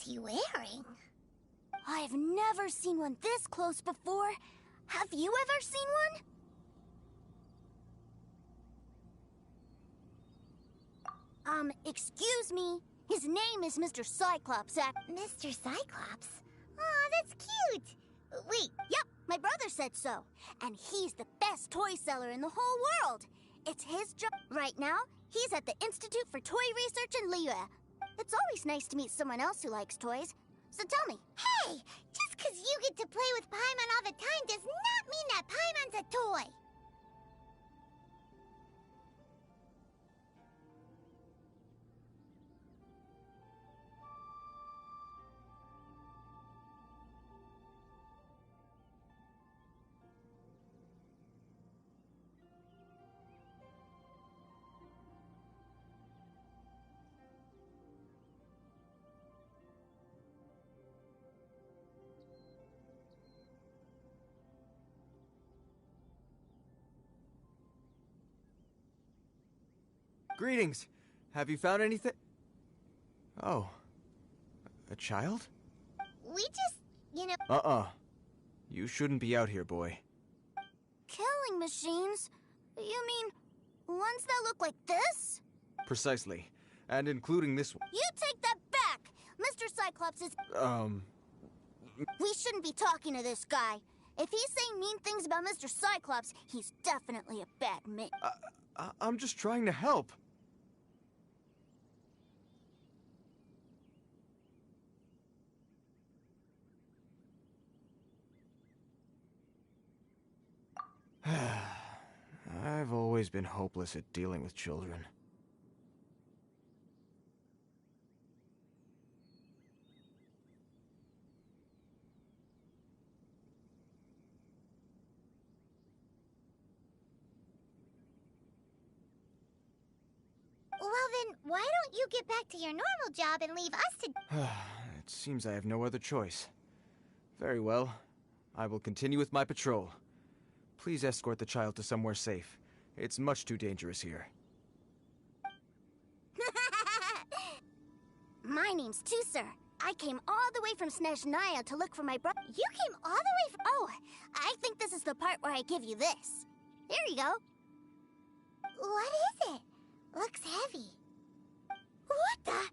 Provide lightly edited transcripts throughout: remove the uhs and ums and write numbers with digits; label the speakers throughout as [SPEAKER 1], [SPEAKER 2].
[SPEAKER 1] he wearing?
[SPEAKER 2] I've never seen one this close before. Have you ever seen one? Excuse me. His name is Mr. Cyclops,
[SPEAKER 1] Mr. Cyclops? Aw, that's cute! Wait.
[SPEAKER 2] Yep, my brother said so. And he's the best toy seller in the whole world. It's his job. Right now, he's at the Institute for Toy Research in Liyue. It's always nice to meet someone else who likes toys. So tell me.
[SPEAKER 1] Hey! Just 'cause you get to play with Paimon all the time does not mean that Paimon's a toy!
[SPEAKER 3] Greetings. Have you found anything? Oh. A child?
[SPEAKER 1] We just, you know...
[SPEAKER 3] You shouldn't be out here, boy.
[SPEAKER 2] Killing machines? You mean ones that look like this?
[SPEAKER 3] Precisely. And including this one.
[SPEAKER 2] You take that back! Mr. Cyclops is... We shouldn't be talking to this guy. If he's saying mean things about Mr. Cyclops, he's definitely a bad man.
[SPEAKER 3] I'm just trying to help. I've always been hopeless at dealing with children.
[SPEAKER 1] Well then, why don't you get back to your normal job and leave us to...
[SPEAKER 3] It seems I have no other choice. Very well. I will continue with my patrol. Please escort the child to somewhere safe. It's much too dangerous here.
[SPEAKER 2] My name's Tusser. I came all the way from Snezhnaya to look for my brother.
[SPEAKER 1] You came all the way from...
[SPEAKER 2] Oh, I think this is the part where I give you this. Here you go.
[SPEAKER 1] What is it? Looks heavy. What the...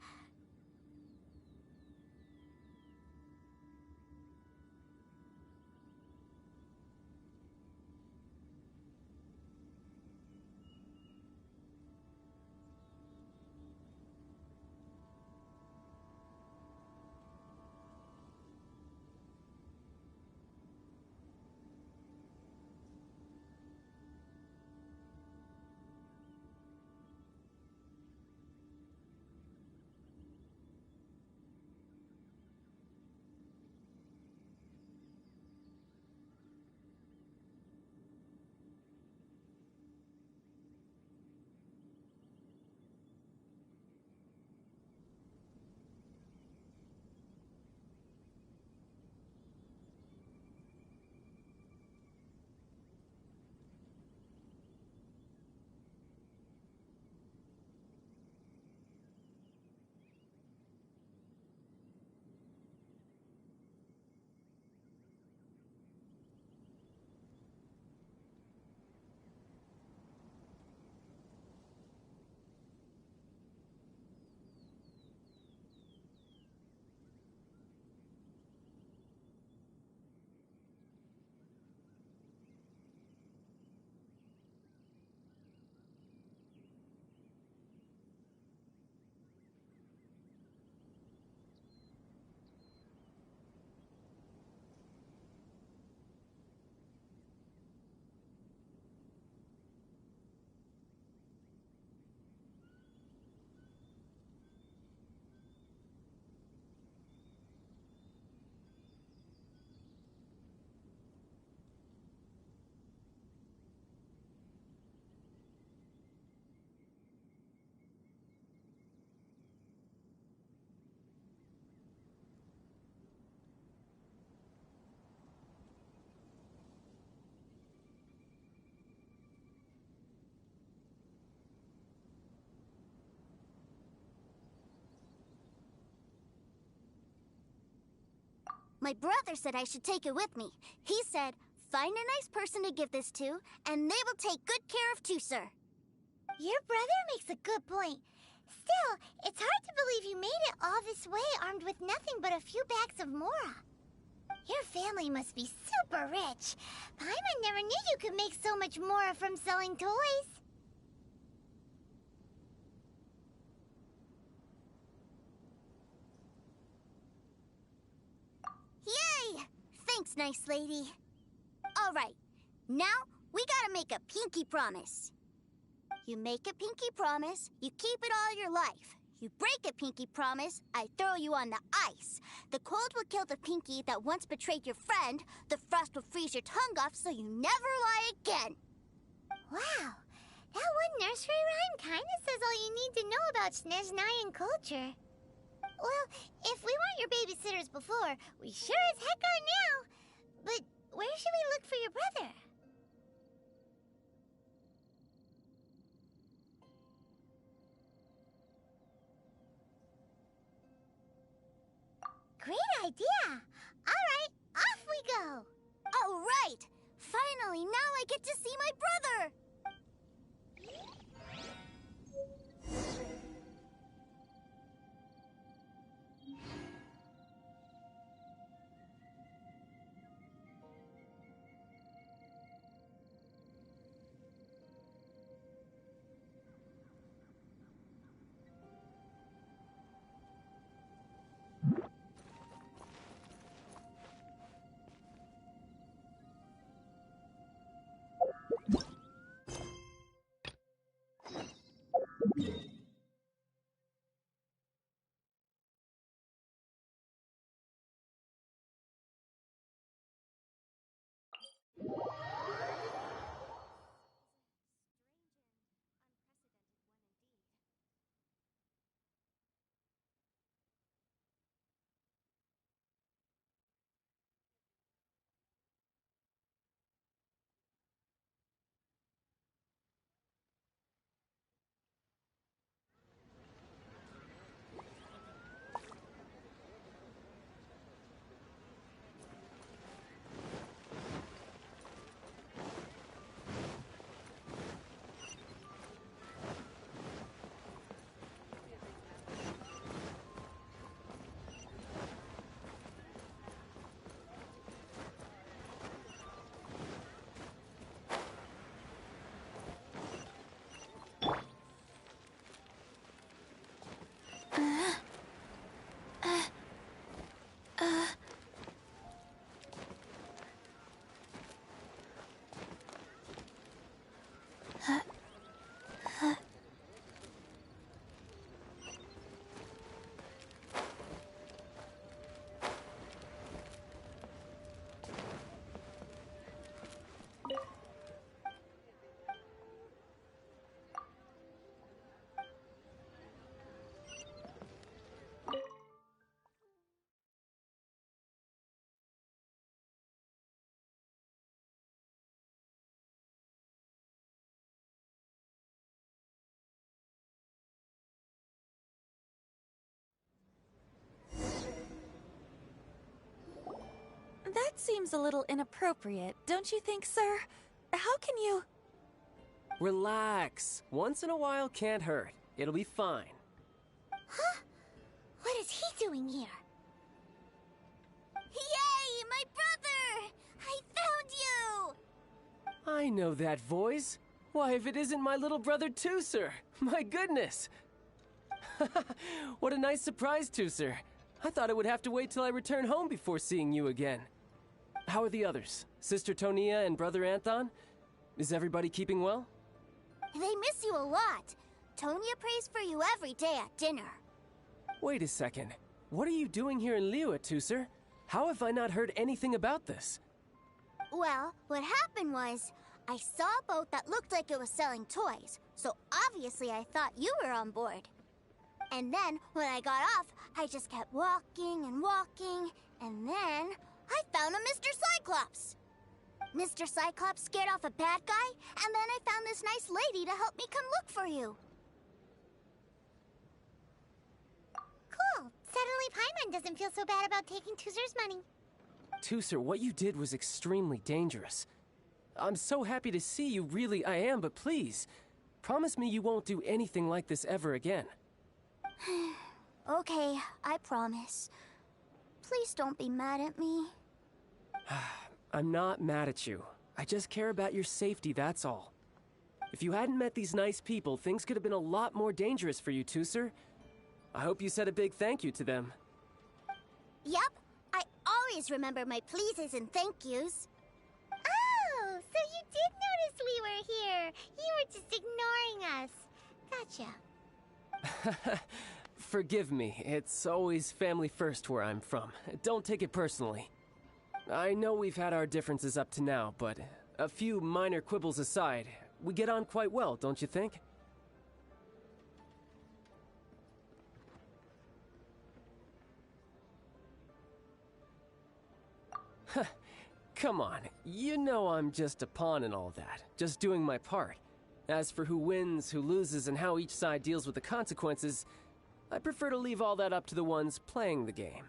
[SPEAKER 2] My brother said I should take it with me. He said, find a nice person to give this to, and they will take good care of Tooser.
[SPEAKER 1] Your brother makes a good point. Still, it's hard to believe you made it all this way armed with nothing but a few bags of Mora. Your family must be super rich. Paimon never knew you could make so much Mora from selling toys.
[SPEAKER 2] Yay! Thanks, nice lady. All right, now we gotta make a pinky promise. You make a pinky promise, you keep it all your life. You break a pinky promise, I throw you on the ice. The cold will kill the pinky that once betrayed your friend. The frost will freeze your tongue off so you never lie again.
[SPEAKER 1] Wow, that one nursery rhyme kinda says all you need to know about Snezhnayan culture. Well, if we weren't your babysitters before, we sure as heck are now. But where should we look for your brother? Great idea! All right, off we go!
[SPEAKER 2] All right! Finally, now I get to see my brother!
[SPEAKER 4] That seems a little inappropriate, don't you think, sir? How can you...
[SPEAKER 5] Relax. Once in a while can't hurt. It'll be fine.
[SPEAKER 1] Huh? What is he doing here?
[SPEAKER 2] Yay, my brother! I found you!
[SPEAKER 5] I know that voice. Why, if it isn't my little brother Tooser! My goodness! What a nice surprise, Tooser. I thought I would have to wait till I return home before seeing you again. How are the others? Sister Tonia and Brother Anthon? Is everybody keeping well?
[SPEAKER 2] They miss you a lot. Tonia prays for you every day at dinner.
[SPEAKER 5] Wait a second. What are you doing here in Liyue, Tooser? How have I not heard anything about this?
[SPEAKER 2] Well, what happened was, I saw a boat that looked like it was selling toys, so obviously I thought you were on board. And then, when I got off, I just kept walking and walking, and then I found a Mr. Cyclops. Mr. Cyclops scared off a bad guy, and then I found this nice lady to help me come look for you.
[SPEAKER 1] Cool. Suddenly Paimon doesn't feel so bad about taking Tooser's money.
[SPEAKER 5] Tooser, what you did was extremely dangerous. I'm so happy to see you, really, I am, but please, promise me you won't do anything like this ever again.
[SPEAKER 2] Okay, I promise. Please don't be mad at me.
[SPEAKER 5] I'm not mad at you. I just care about your safety, that's all. If you hadn't met these nice people, things could have been a lot more dangerous for you, Tooser. I hope you said a big thank you to them.
[SPEAKER 2] Yep, I always remember my pleases and thank yous.
[SPEAKER 1] Oh, so you did notice we were here. You were just ignoring us. Gotcha.
[SPEAKER 5] Forgive me, it's always family first where I'm from. Don't take it personally. I know we've had our differences up to now, but a few minor quibbles aside, we get on quite well, don't you think? Come on, you know I'm just a pawn in all that, just doing my part. As for who wins, who loses, and how each side deals with the consequences, I prefer to leave all that up to the ones playing the game.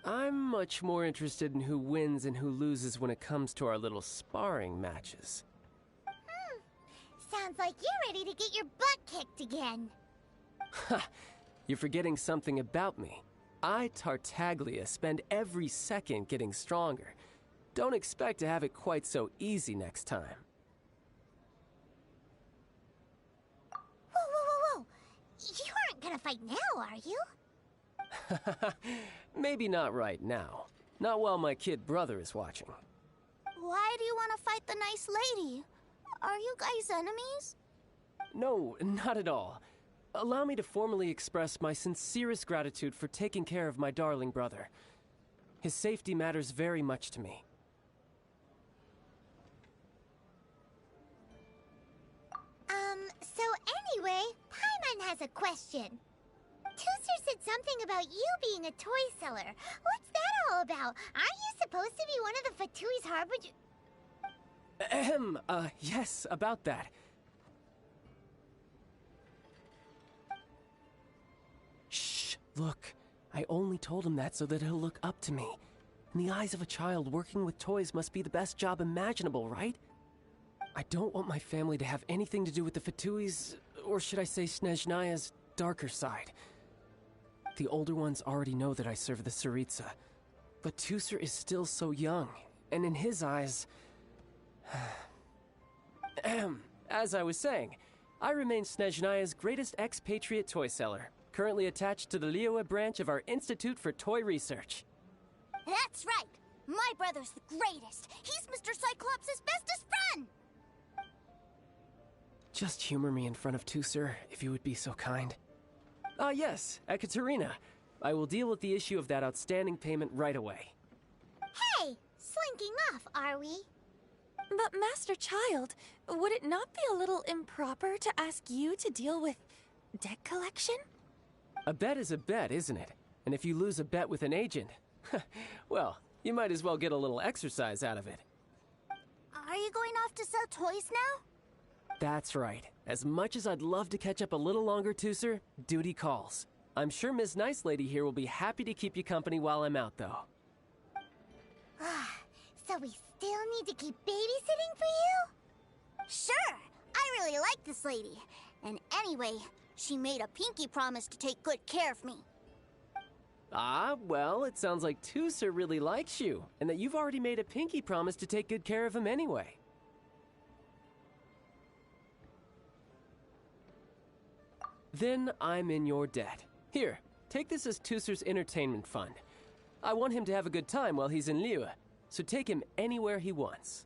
[SPEAKER 5] I'm much more interested in who wins and who loses when it comes to our little sparring matches.
[SPEAKER 1] Sounds like you're ready to get your butt kicked again.
[SPEAKER 5] Ha! You're forgetting something about me. I, Tartaglia, spend every second getting stronger. Don't expect to have it quite so easy next time.
[SPEAKER 1] Whoa, whoa, whoa, whoa! You aren't gonna fight now, are you?
[SPEAKER 5] Maybe not right now. Not while my kid brother is watching.
[SPEAKER 2] Why do you want to fight the nice lady? Are you guys enemies?
[SPEAKER 5] No, not at all. Allow me to formally express my sincerest gratitude for taking care of my darling brother. His safety matters very much to me.
[SPEAKER 1] So anyway, Paimon has a question. Tooser said something about you being a toy seller. What's that all about? Aren't you supposed to be one of the Fatui's harbinger?
[SPEAKER 5] Yes, about that. Shh, look. I only told him that so that he'll look up to me. In the eyes of a child, working with toys must be the best job imaginable, right? I don't want my family to have anything to do with the Fatui's, or should I say Snezhnaya's, darker side. The older ones already know that I serve the Tsaritsa, but Tooser is still so young, and in his eyes... As I was saying, I remain Snezhnaya's greatest expatriate toy seller, currently attached to the Liyue branch of our Institute for Toy Research.
[SPEAKER 2] That's right! My brother's the greatest! He's Mr. Cyclops' bestest friend!
[SPEAKER 5] Just humor me in front of Tooser, if you would be so kind. Ah, yes, Ekaterina. I will deal with the issue of that outstanding payment right away.
[SPEAKER 1] Hey, slinking off, are we?
[SPEAKER 4] But Master Child, would it not be a little improper to ask you to deal with debt collection?
[SPEAKER 5] A bet is a bet, isn't it? And if you lose a bet with an agent, well, you might as well get a little exercise out of it.
[SPEAKER 2] Are you going off to sell toys now?
[SPEAKER 5] That's right. As much as I'd love to catch up a little longer, Tooser, duty calls. I'm sure Miss Nice Lady here will be happy to keep you company while I'm out, though.
[SPEAKER 1] So we still need to keep babysitting for you?
[SPEAKER 2] Sure! I really like this lady. And anyway, she made a pinky promise to take good care of me.
[SPEAKER 5] Ah, well, it sounds like Tooser really likes you, and that you've already made a pinky promise to take good care of him anyway. Then I'm in your debt. Here, take this as Tooser's entertainment fund. I want him to have a good time while he's in Liyue, so take him anywhere he wants.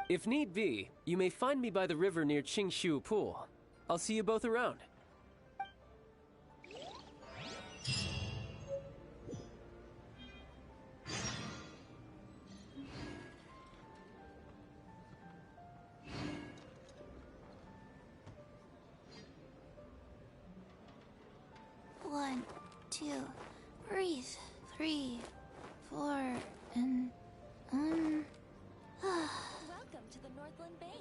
[SPEAKER 5] If need be, you may find me by the river near Qingshu Pool. I'll see you both around.
[SPEAKER 4] One, two, breathe. 3, 4, and
[SPEAKER 6] Welcome to the Northland Bank.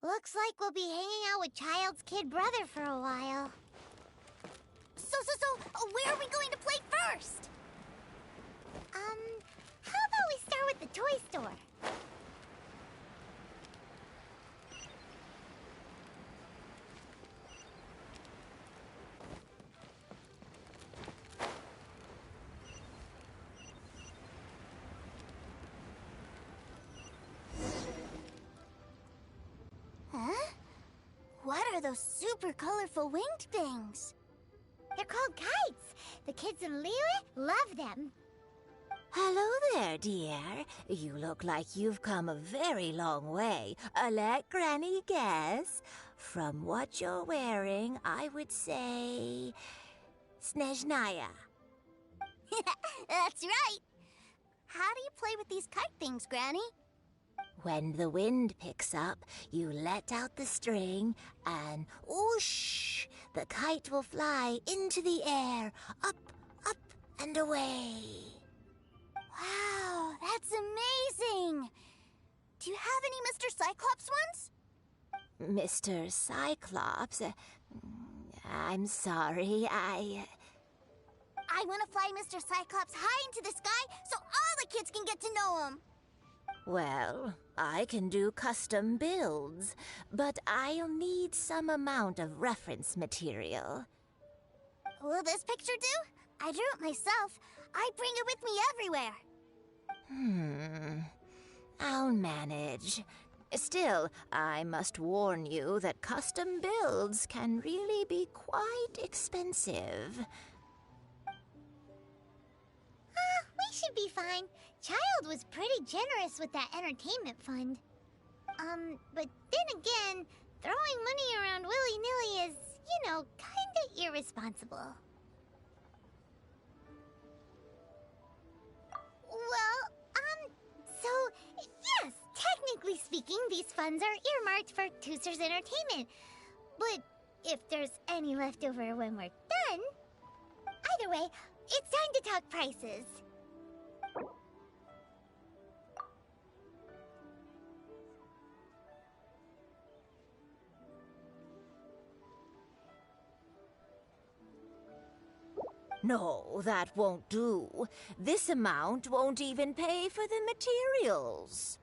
[SPEAKER 1] Looks like we'll be hanging out with Child's kid brother for a while.
[SPEAKER 2] So, where are we going to play first?
[SPEAKER 1] How about we start with the toy store?
[SPEAKER 2] Huh? What are those super colorful winged things?
[SPEAKER 1] They're called kites. The kids in Liyue love them.
[SPEAKER 7] Hello there, dear. You look like you've come a very long way. Let Granny guess. From what you're wearing, I would say... Snezhnaya.
[SPEAKER 2] That's right. How do you play with these kite things, Granny?
[SPEAKER 7] When the wind picks up, you let out the string and whoosh! The kite will fly into the air, up, up, and away.
[SPEAKER 2] Wow, that's amazing! Do you have any Mr. Cyclops ones?
[SPEAKER 7] Mr. Cyclops, I'm sorry,
[SPEAKER 2] I want to fly Mr. Cyclops high into the sky so all the kids can get to know him.
[SPEAKER 7] Well, I can do custom builds, but I'll need some amount of reference material.
[SPEAKER 2] Will this picture do? I drew it myself. I bring it with me everywhere.
[SPEAKER 7] I'll manage. Still, I must warn you that custom builds can really be quite expensive.
[SPEAKER 1] We should be fine. Child was pretty generous with that entertainment fund. But then again, throwing money around willy-nilly is, kinda irresponsible. Well, so, yes, technically speaking, these funds are earmarked for Tooster's entertainment. But if there's any left over when we're done... Either way, it's time to talk prices.
[SPEAKER 7] No, that won't do. This amount won't even pay for the materials.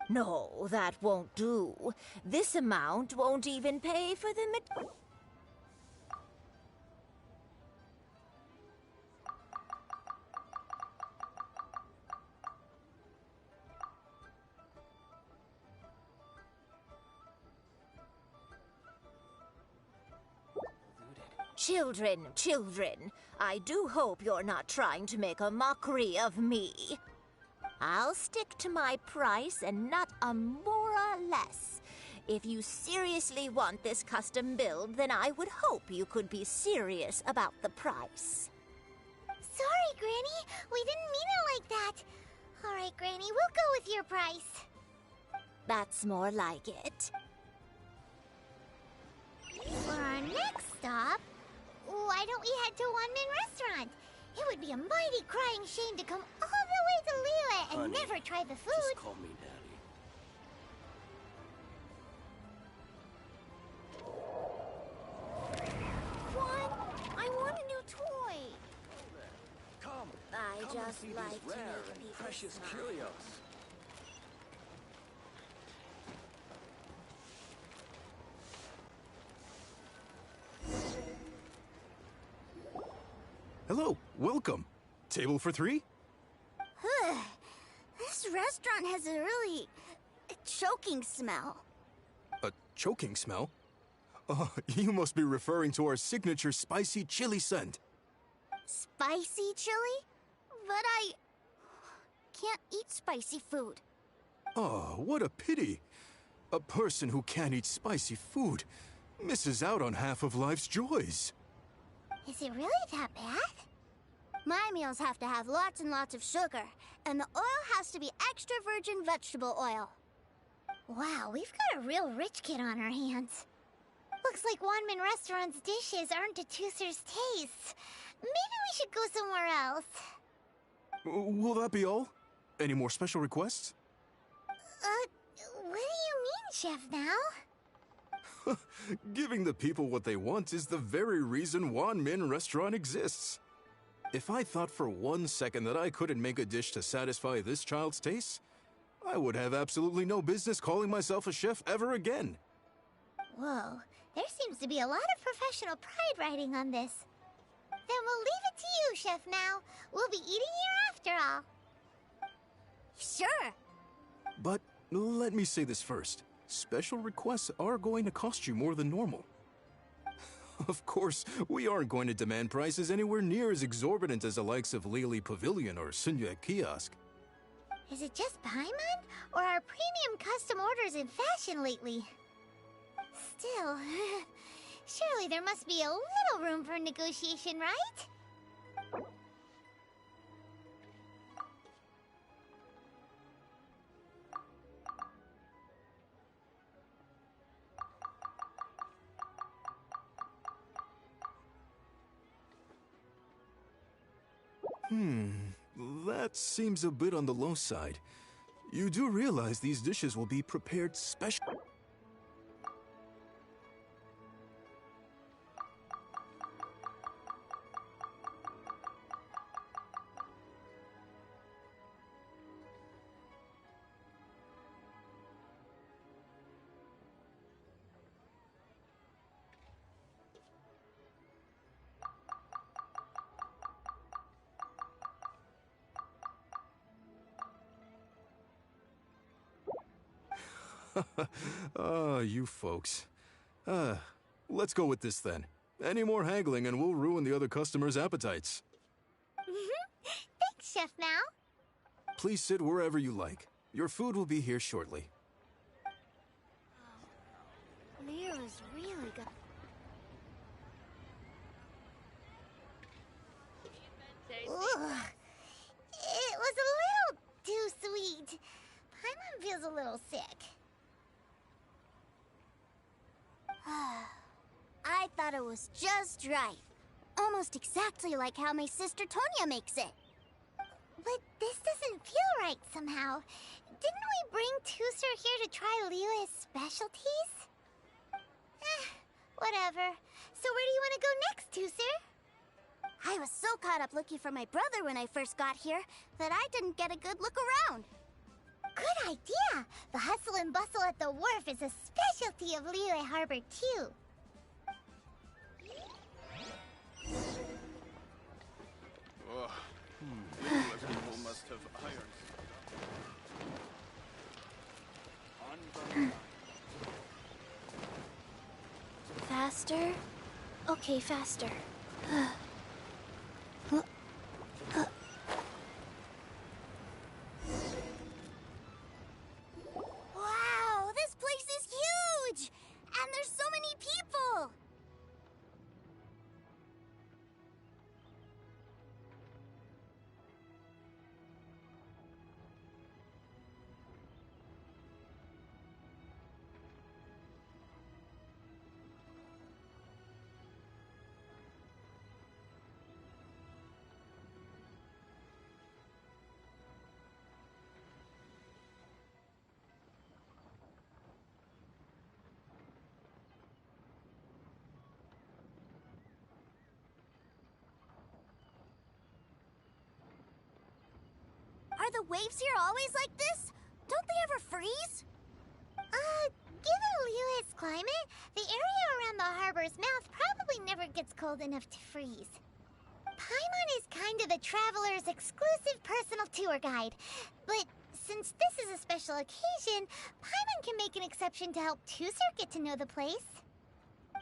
[SPEAKER 7] No, that won't do. This amount won't even pay for the materials. Children, I do hope you're not trying to make a mockery of me. I'll stick to my price and not a mora less. If you seriously want this custom build, then I would hope you could be serious about the price.
[SPEAKER 1] Sorry, Granny. We didn't mean it like that. All right, Granny, we'll go with your price.
[SPEAKER 7] That's more like it.
[SPEAKER 1] For our next stop, why don't we head to Wanmin Restaurant? It would be a mighty crying shame to come all the way to Liyue and never try the food.
[SPEAKER 5] Just call me Daddy.
[SPEAKER 2] What? I want a new toy.
[SPEAKER 5] Come,
[SPEAKER 7] I
[SPEAKER 5] come and
[SPEAKER 7] just
[SPEAKER 5] see
[SPEAKER 7] like
[SPEAKER 5] these
[SPEAKER 7] to
[SPEAKER 5] rare
[SPEAKER 7] make
[SPEAKER 5] and
[SPEAKER 7] people
[SPEAKER 5] precious
[SPEAKER 7] smile.
[SPEAKER 5] curios.
[SPEAKER 8] Hello, welcome. Table for three?
[SPEAKER 2] This restaurant has a really choking smell.
[SPEAKER 8] A choking smell? Oh, you must be referring to our signature spicy chili scent.
[SPEAKER 2] Spicy chili? But I can't eat spicy food.
[SPEAKER 8] Oh, what a pity. A person who can't eat spicy food misses out on half of life's joys.
[SPEAKER 1] Is it really that bad?
[SPEAKER 2] My meals have to have lots and lots of sugar, and the oil has to be extra virgin vegetable oil.
[SPEAKER 1] Wow, we've got a real rich kid on our hands. Looks like Wanmin Restaurant's dishes aren't to Tooser's taste. Maybe we should go somewhere else.
[SPEAKER 8] Will that be all? Any more special requests?
[SPEAKER 1] What do you mean, Chef Now?
[SPEAKER 8] Giving the people what they want is the very reason Wanmin Restaurant exists. If I thought for 1 second that I couldn't make a dish to satisfy this child's taste, I would have absolutely no business calling myself a chef ever again.
[SPEAKER 1] Whoa, there seems to be a lot of professional pride riding on this. Then we'll leave it to you, Chef Now. We'll be eating here after all.
[SPEAKER 2] Sure.
[SPEAKER 8] But let me say this first. Special requests are going to cost you more than normal. Of course, we aren't going to demand prices anywhere near as exorbitant as the likes of Eeeeeee Pavilion or Sunya Kiosk.
[SPEAKER 1] Is it just Paimon, or are premium custom orders in fashion lately? Still, surely there must be a little room for negotiation, right?
[SPEAKER 8] That seems a bit on the low side. You do realize these dishes will be prepared special. You folks. Let's go with this then. Any more haggling and we'll ruin the other customers' appetites.
[SPEAKER 1] Thanks, Chef Now.
[SPEAKER 8] Please sit wherever you like. Your food will be here shortly.
[SPEAKER 2] Lyra's really good.
[SPEAKER 1] Ugh. It was a little too sweet. Paimon feels a little sick.
[SPEAKER 2] I thought it was just right. Almost exactly like how my sister Tonya makes it.
[SPEAKER 1] But this doesn't feel right somehow. Didn't we bring Tooser here to try Liyue's specialties? Whatever. So where do you want to go next, Tooser?
[SPEAKER 2] I was so caught up looking for my brother when I first got here that I didn't get a good look around.
[SPEAKER 1] Good idea! The hustle and bustle at the wharf is a specialty of Liyue Harbor, too.
[SPEAKER 9] People must have iron.
[SPEAKER 4] Faster? Okay, faster.
[SPEAKER 2] Wow, this place is huge! And there's so many people! Are the waves here always like this? Don't they ever freeze?
[SPEAKER 1] Given Liyue's climate, the area around the harbor's mouth probably never gets cold enough to freeze. Paimon is kind of the traveler's exclusive personal tour guide, but since this is a special occasion, Paimon can make an exception to help Tooser get to know the place.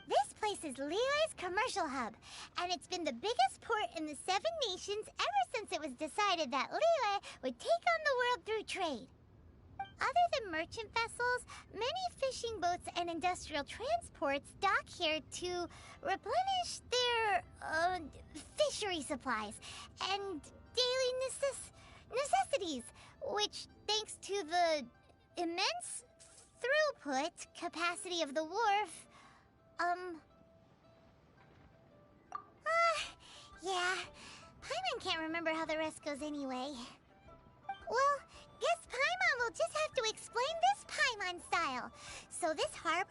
[SPEAKER 1] This place is Liyue's commercial hub, and it's been the biggest port in the Seven Nations ever since it was decided that Liyue would take on the world through trade. Other than merchant vessels, many fishing boats and industrial transports dock here to replenish their, fishery supplies and daily necessities, which, thanks to the immense throughput capacity of the wharf. Yeah. Paimon can't remember how the rest goes anyway. Well, guess Paimon will just have to explain this Paimon style. So this harbor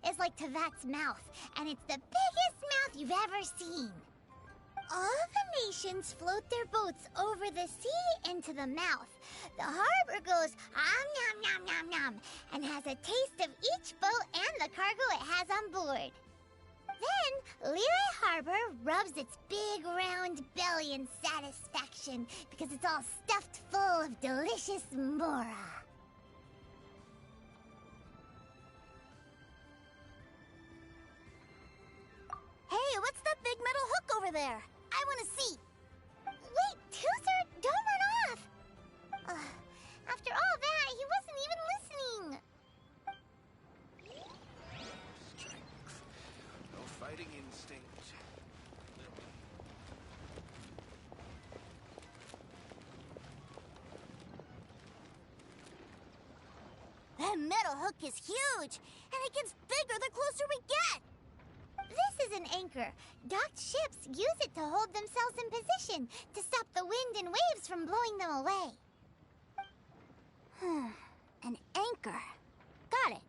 [SPEAKER 1] is like Tevat's mouth, and it's the biggest mouth you've ever seen. All the nations float their boats over the sea into the mouth. The harbor goes nom nom nom nom and has a taste of each boat and the cargo it has on board. Then, Liyue Harbor rubs its big round belly in satisfaction because it's all stuffed full of delicious mora.
[SPEAKER 2] Hey, what's that big metal hook over there? I want to see.
[SPEAKER 1] Wait, Tooser, don't run off! After all that, he wasn't even listening.
[SPEAKER 9] Strength. No fighting instinct.
[SPEAKER 2] That metal hook is huge, and it gets bigger the closer we get.
[SPEAKER 1] This is an anchor. Docked ships use it to hold themselves in position to stop the wind and waves from blowing them away.
[SPEAKER 2] An anchor. Got it.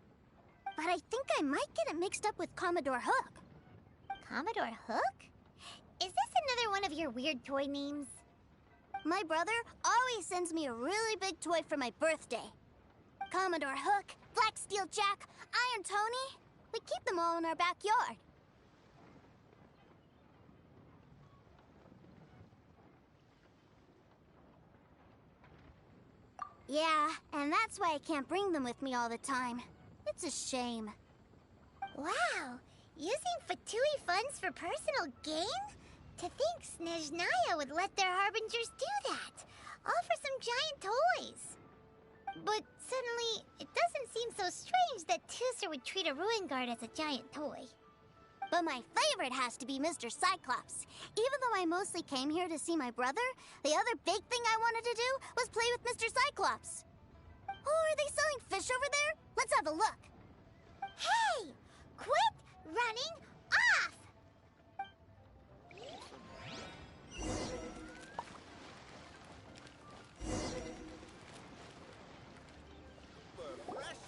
[SPEAKER 2] But I think I might get it mixed up with Commodore Hook.
[SPEAKER 1] Commodore Hook? Is this another one of your weird toy names?
[SPEAKER 2] My brother always sends me a really big toy for my birthday. Commodore Hook, Black Steel Jack, Iron Tony. We keep them all in our backyard. Yeah, and that's why I can't bring them with me all the time. It's a shame.
[SPEAKER 1] Wow! Using Fatui funds for personal gain? To think Snezhnaya would let their harbingers do that! All for some giant toys! But suddenly, it doesn't seem so strange that Tooser would treat a ruin guard as a giant toy.
[SPEAKER 2] But my favorite has to be Mr. Cyclops. Even though I mostly came here to see my brother, the other big thing I wanted to do was play with Mr. Cyclops. Oh, are they selling fish over there? Let's have a look.
[SPEAKER 1] Hey! Quit running off!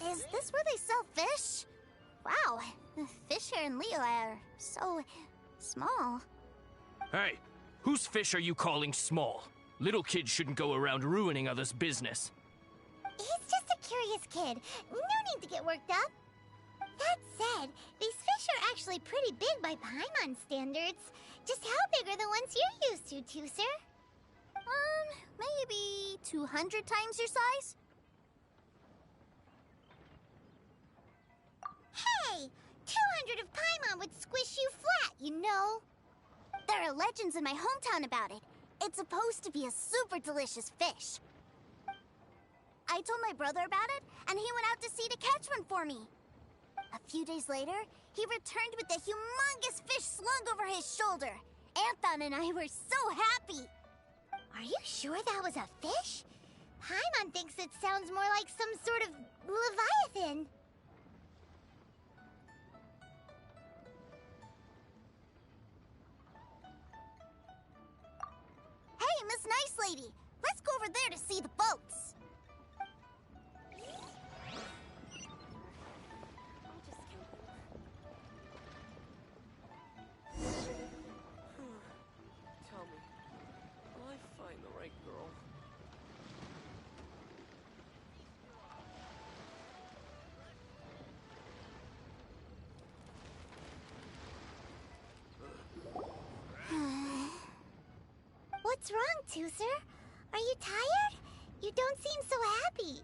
[SPEAKER 2] Is this where they sell fish? Wow, the fish here in Liyue are so small.
[SPEAKER 10] Hey, whose fish are you calling small? Little kids shouldn't go around ruining others' business.
[SPEAKER 1] He's just a curious kid. No need to get worked up. That said, these fish are actually pretty big by Paimon standards. Just how big are the ones you're used to, Tooser?
[SPEAKER 2] Maybe 200 times your size?
[SPEAKER 1] Hey! 200 of Paimon would squish you flat, you know.
[SPEAKER 2] There are legends in my hometown about it. It's supposed to be a super delicious fish. I told my brother about it, and he went out to sea to catch one for me. A few days later, he returned with a humongous fish slung over his shoulder. Anthon and I were so happy.
[SPEAKER 1] Are you sure that was a fish? Paimon thinks it sounds more like some sort of leviathan.
[SPEAKER 2] Hey, Miss Nice Lady, let's go over there to see the boats.
[SPEAKER 5] Tell me, will I find the right girl?
[SPEAKER 1] What's wrong, Tooser? Are you tired? You don't seem so happy.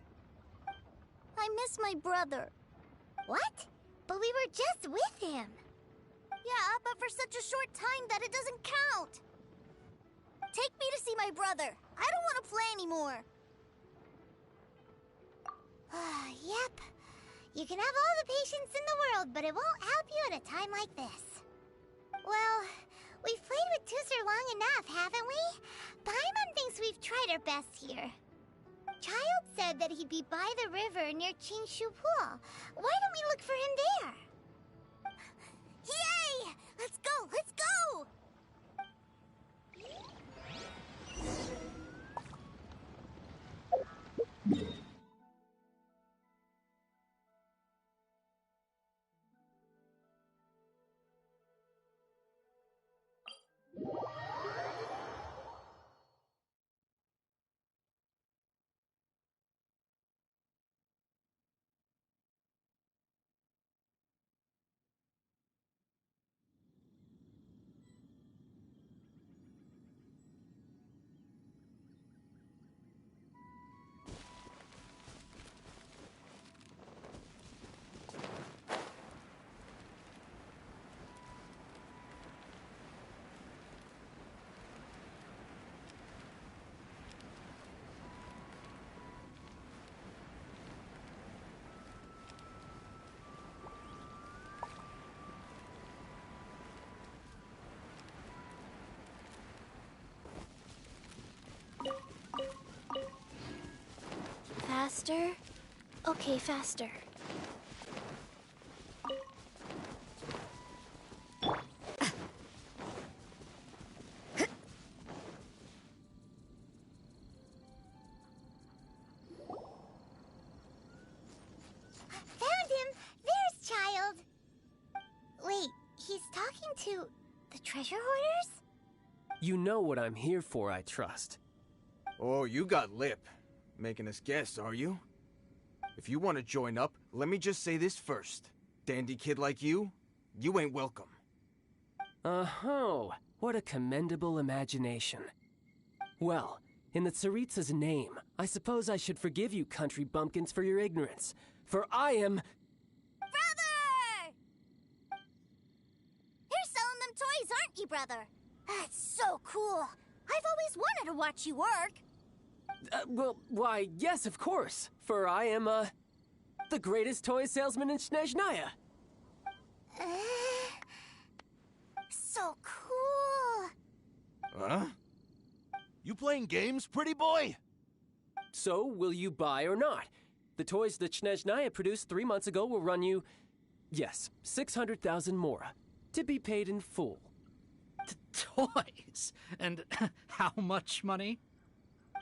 [SPEAKER 2] I miss my brother.
[SPEAKER 1] What? But we were just with him.
[SPEAKER 2] Yeah, but for such a short time that it doesn't count. Take me to see my brother. I don't want to play anymore.
[SPEAKER 1] Yep. You can have all the patience in the world, but it won't help you at a time like this. Well, we've played with Tooser long enough, haven't we? Paimon thinks we've tried our best here. Child said that he'd be by the river near Qingshu Pool. Why don't we look for him there?
[SPEAKER 2] Yay! Let's go! Let's go!
[SPEAKER 6] Faster? Okay, faster.
[SPEAKER 1] Found him! There's Child! Wait, he's talking to the treasure hoarders?
[SPEAKER 5] You know what I'm here for, I trust.
[SPEAKER 3] Oh, you got lip. Making us guess, are you? If you want to join up, let me just say this first. Dandy kid like you ain't welcome.
[SPEAKER 5] Oh, what a commendable imagination. Well, in the Tsaritsa's name, I suppose I should forgive you country bumpkins for your ignorance. For I am...
[SPEAKER 2] Brother! You're selling them toys, aren't you, brother? That's so cool. I've always wanted to watch you work.
[SPEAKER 5] Well, why, yes, of course. For I am, the greatest toy salesman in Snezhnaya.
[SPEAKER 2] So cool.
[SPEAKER 3] Huh?
[SPEAKER 9] You playing games, pretty boy?
[SPEAKER 5] So, will you buy or not? The toys that Snezhnaya produced 3 months ago will run you, yes, 600,000 mora, to be paid in full.
[SPEAKER 11] Toys? And how much money?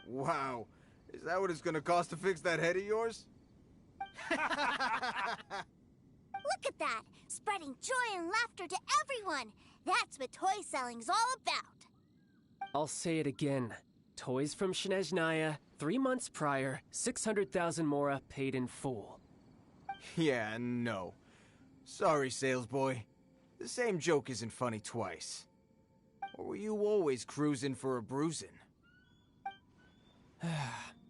[SPEAKER 3] Wow. Is that what it's gonna cost to fix that head of yours?
[SPEAKER 2] Look at that! Spreading joy and laughter to everyone! That's what toy selling's all about!
[SPEAKER 5] I'll say it again. Toys from Snezhnaya, 3 months prior, 600,000 mora paid in full.
[SPEAKER 3] Yeah, no. Sorry, salesboy. The same joke isn't funny twice. Or were you always cruising for a bruising?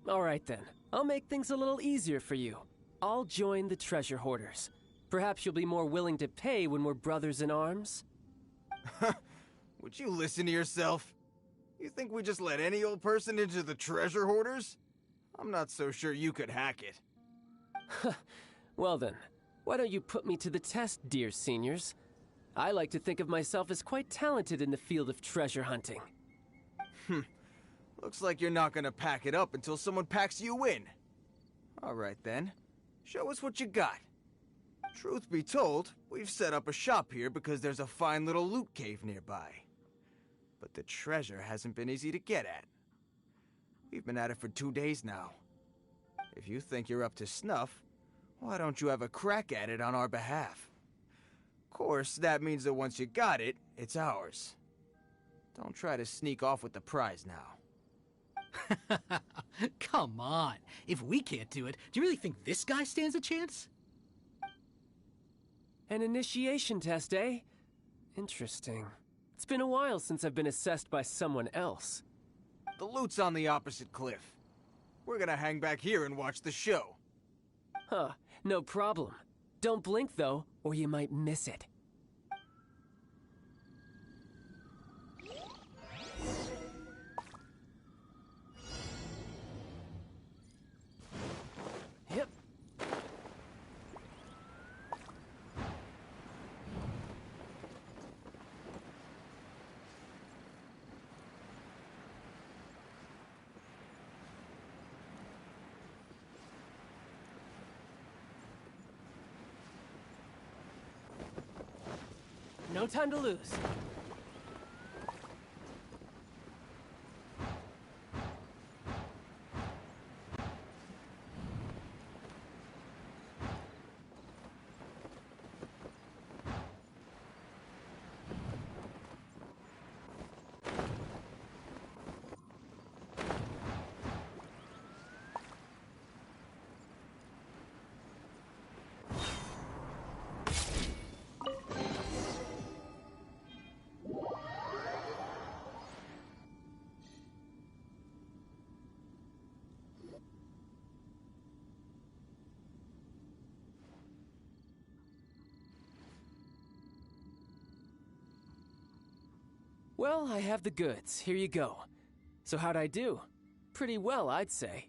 [SPEAKER 5] All right then. I'll make things a little easier for you. I'll join the treasure hoarders. Perhaps you'll be more willing to pay when we're brothers in arms?
[SPEAKER 3] Would you listen to yourself? You think we just let any old person into the treasure hoarders? I'm not so sure you could hack it.
[SPEAKER 5] Well then, why don't you put me to the test, dear seniors? I like to think of myself as quite talented in the field of treasure hunting.
[SPEAKER 3] Looks like you're not gonna pack it up until someone packs you in. All right then, show us what you got. Truth be told, we've set up a shop here because there's a fine little loot cave nearby. But the treasure hasn't been easy to get at. We've been at it for 2 days now. If you think you're up to snuff, why don't you have a crack at it on our behalf? Of course, that means that once you got it, it's ours. Don't try to sneak off with the prize now.
[SPEAKER 11] Come on. If we can't do it, do you really think this guy stands a chance?
[SPEAKER 5] An initiation test, eh? Interesting. It's been a while since I've been assessed by someone else.
[SPEAKER 3] The loot's on the opposite cliff. We're gonna hang back here and watch the show.
[SPEAKER 5] Huh, no problem. Don't blink though, or you might miss it. Yep. no time to lose. Well, I have the goods. Here you go. So how'd I do? Pretty well, I'd say.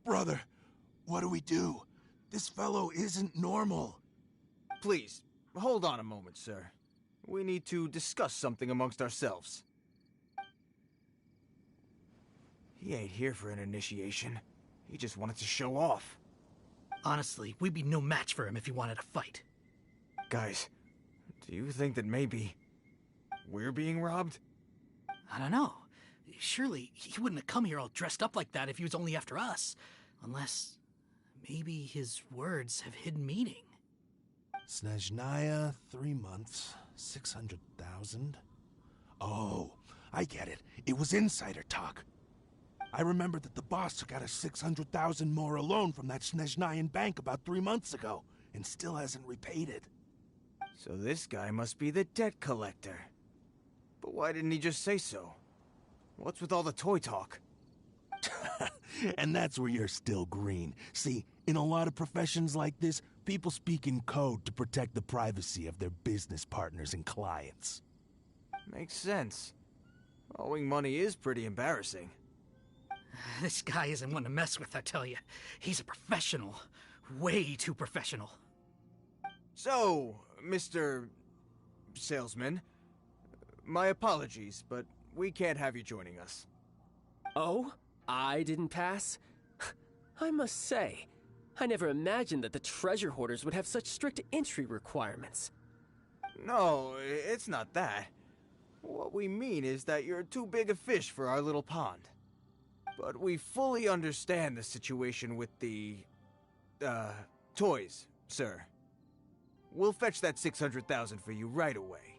[SPEAKER 9] Brother, what do we do? This fellow isn't normal.
[SPEAKER 3] Please, hold on a moment, sir. We need to discuss something amongst ourselves. He ain't here for an initiation. He just wanted to show off.
[SPEAKER 11] Honestly, we'd be no match for him if he wanted to fight.
[SPEAKER 3] Guys, do you think that maybe we're being robbed?
[SPEAKER 11] I don't know. Surely he wouldn't have come here all dressed up like that if he was only after us. Unless maybe his words have hidden meaning.
[SPEAKER 9] Snezhnaya, 3 months, 600,000. Oh, I get it. It was insider talk. I remember that the boss took out a 600,000 more loan from that Snezhnayan bank about 3 months ago, and still hasn't repaid it.
[SPEAKER 3] So this guy must be the debt collector. But why didn't he just say so? What's with all the toy talk?
[SPEAKER 9] And that's where you're still green. See, in a lot of professions like this, people speak in code to protect the privacy of their business partners and clients.
[SPEAKER 3] Makes sense. Owing money is pretty embarrassing.
[SPEAKER 11] This guy isn't one to mess with, I tell you. He's a professional. Way too professional.
[SPEAKER 3] So, Mr. Salesman, my apologies, but we can't have you joining us.
[SPEAKER 5] Oh? I didn't pass? I must say, I never imagined that the treasure hoarders would have such strict entry requirements.
[SPEAKER 3] No, it's not that. What we mean is that you're too big a fish for our little pond. But we fully understand the situation with the, toys, sir. We'll fetch that 600,000 for you right away.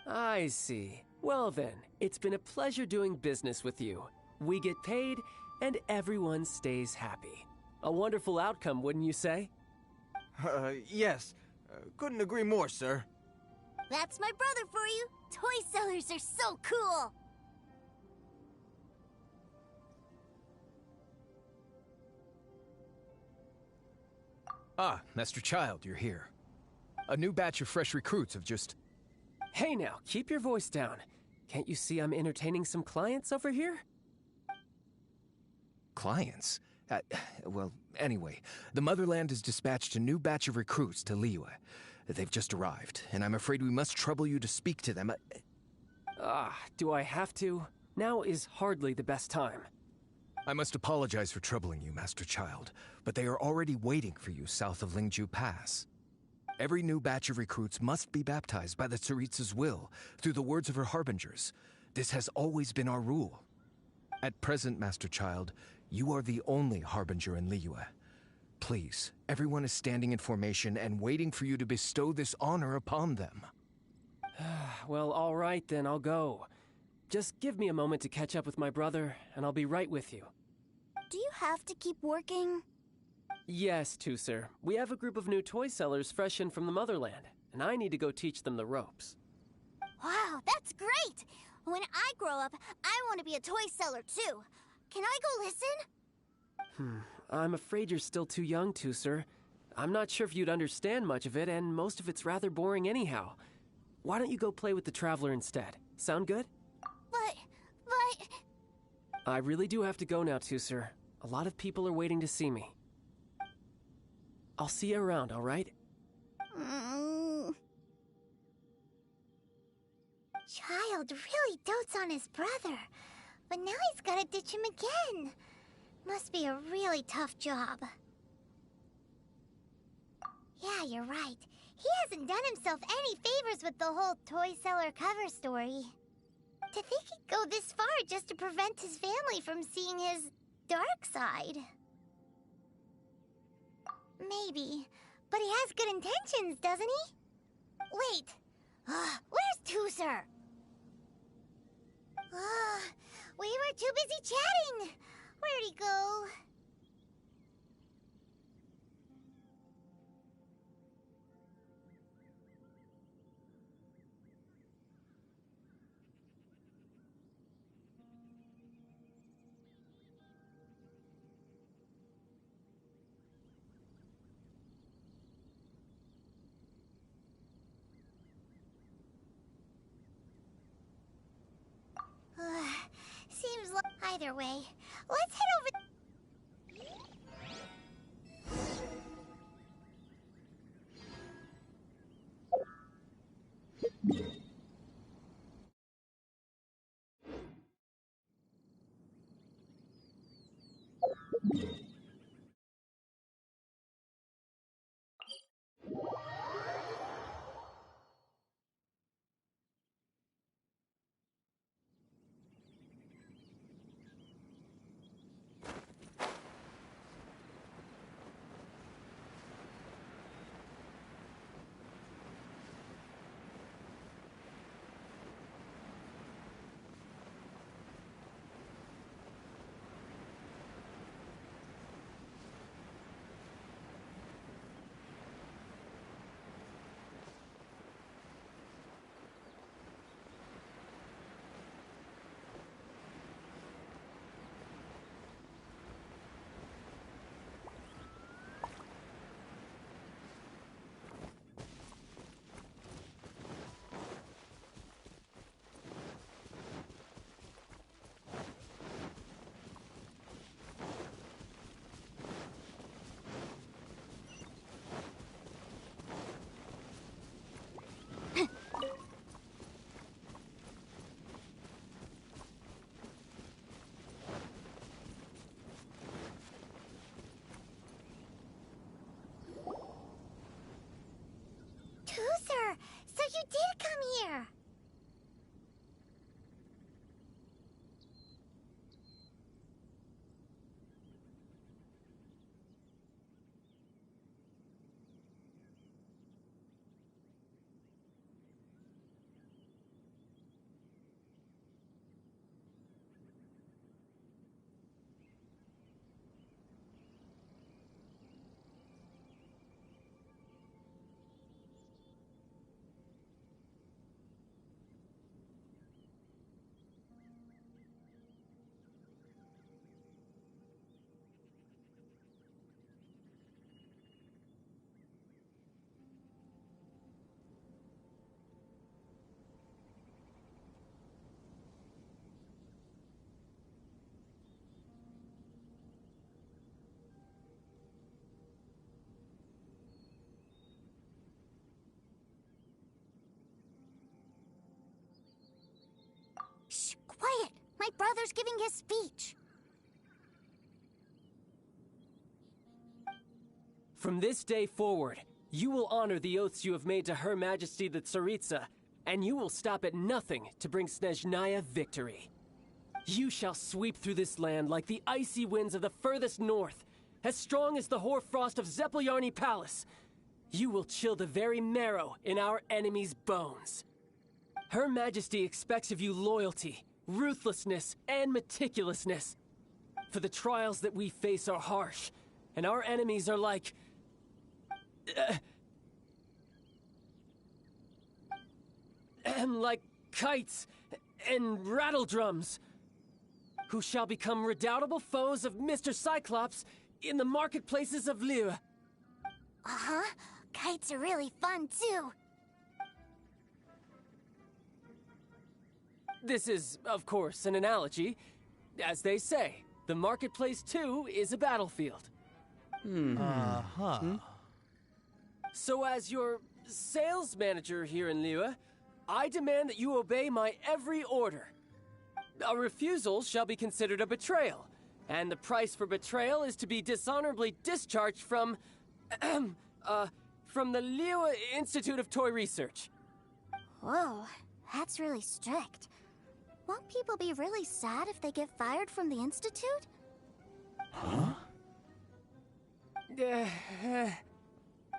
[SPEAKER 5] I see. Well then, it's been a pleasure doing business with you. We get paid, and everyone stays happy. A wonderful outcome, wouldn't you say?
[SPEAKER 3] Yes. Couldn't agree more, sir.
[SPEAKER 2] That's my brother for you. Toy sellers are so cool.
[SPEAKER 12] Ah, Master Child, you're here. A new batch of fresh recruits have just...
[SPEAKER 5] Hey now, keep your voice down. Can't you see I'm entertaining some clients over here?
[SPEAKER 12] Clients? Well, anyway, the Motherland has dispatched a new batch of recruits to Liyue. They've just arrived, and I'm afraid we must trouble you to speak to them.
[SPEAKER 5] Do I have to? Now is hardly the best time.
[SPEAKER 12] I must apologize for troubling you, Master Child, but they are already waiting for you south of Lingju Pass. Every new batch of recruits must be baptized by the Tsaritsa's will, through the words of her harbingers. This has always been our rule. At present, Master Child, you are the only harbinger in Liyue. Please, everyone is standing in formation and waiting for you to bestow this honor upon them.
[SPEAKER 5] Well, all right then, I'll go. Just give me a moment to catch up with my brother, and I'll be right with you.
[SPEAKER 2] Do you have to keep working?
[SPEAKER 5] Yes, sir. We have a group of new toy sellers fresh in from the Motherland, and I need to go teach them the ropes.
[SPEAKER 2] Wow, that's great! When I grow up, I want to be a toy seller too. Can I go listen?
[SPEAKER 5] I'm afraid you're still too young to, sir. I'm not sure if you'd understand much of it, and most of it's rather boring anyhow. Why don't you go play with the Traveler instead? Sound good?
[SPEAKER 2] But...
[SPEAKER 5] I really do have to go now too, sir. A lot of people are waiting to see me. I'll see you around, alright?
[SPEAKER 1] Child really dotes on his brother, but now he's gotta ditch him again. Must be a really tough job. Yeah, you're right. He hasn't done himself any favors with the whole toy seller cover story. To think he'd go this far just to prevent his family from seeing his dark side. Maybe, but he has good intentions, doesn't he? Wait, where's Tooser? We were too busy chatting. Where'd he go? Seems like... Either way, let's head over... Tooser, so you did come here.
[SPEAKER 2] Shh, quiet! My brother's giving his speech.
[SPEAKER 5] From this day forward, you will honor the oaths you have made to Her Majesty the Tsaritsa, and you will stop at nothing to bring Snezhnaya victory. You shall sweep through this land like the icy winds of the furthest north, as strong as the hoarfrost of Zepelyarny Palace. You will chill the very marrow in our enemies' bones. Her Majesty expects of you loyalty, ruthlessness, and meticulousness. For the trials that we face are harsh, and our enemies are like... like kites, and rattle drums, who shall become redoubtable foes of Mr. Cyclops in the marketplaces of Liyue.
[SPEAKER 2] Uh-huh. Kites are really fun, too.
[SPEAKER 5] This is, of course, an analogy. As they say, the marketplace, too, is a battlefield. So as your sales manager here in Liyue, I demand that you obey my every order. A refusal shall be considered a betrayal, and the price for betrayal is to be dishonorably discharged from the Liyue Institute of Toy Research.
[SPEAKER 2] Whoa, that's really strict. Won't people be really sad if they get fired from the Institute?
[SPEAKER 9] Huh?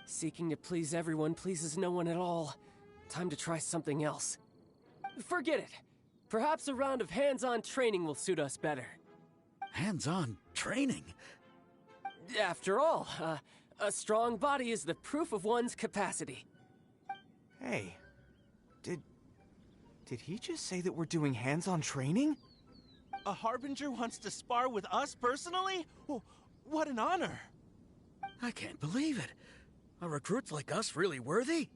[SPEAKER 5] Seeking to please everyone pleases no one at all. Time to try something else. Forget it. Perhaps a round of hands-on training will suit us better.
[SPEAKER 11] Hands-on training?
[SPEAKER 5] After all, a strong body is the proof of one's capacity.
[SPEAKER 3] Hey, did he just say that we're doing hands-on training?
[SPEAKER 13] A Harbinger wants to spar with us personally? Oh, what an honor!
[SPEAKER 11] I can't believe it. Are recruits like us really worthy?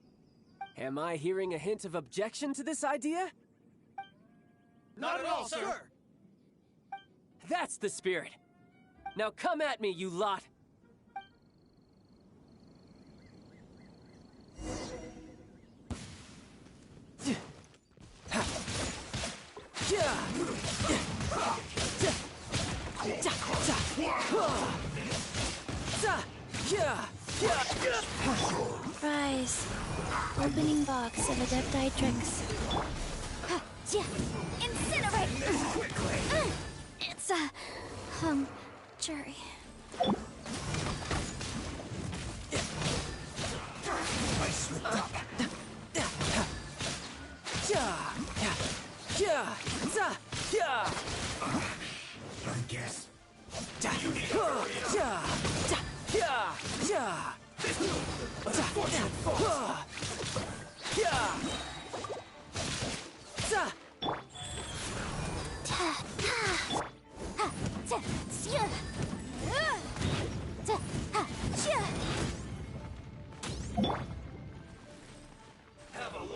[SPEAKER 5] Am I hearing a hint of objection to this idea?
[SPEAKER 10] Not at all, sir!
[SPEAKER 5] That's the spirit. Now come at me, you lot!
[SPEAKER 6] Rise. Opening box of Adepti-Trix.
[SPEAKER 2] Incinerate!
[SPEAKER 6] It's jury.
[SPEAKER 9] I slipped up. I guess.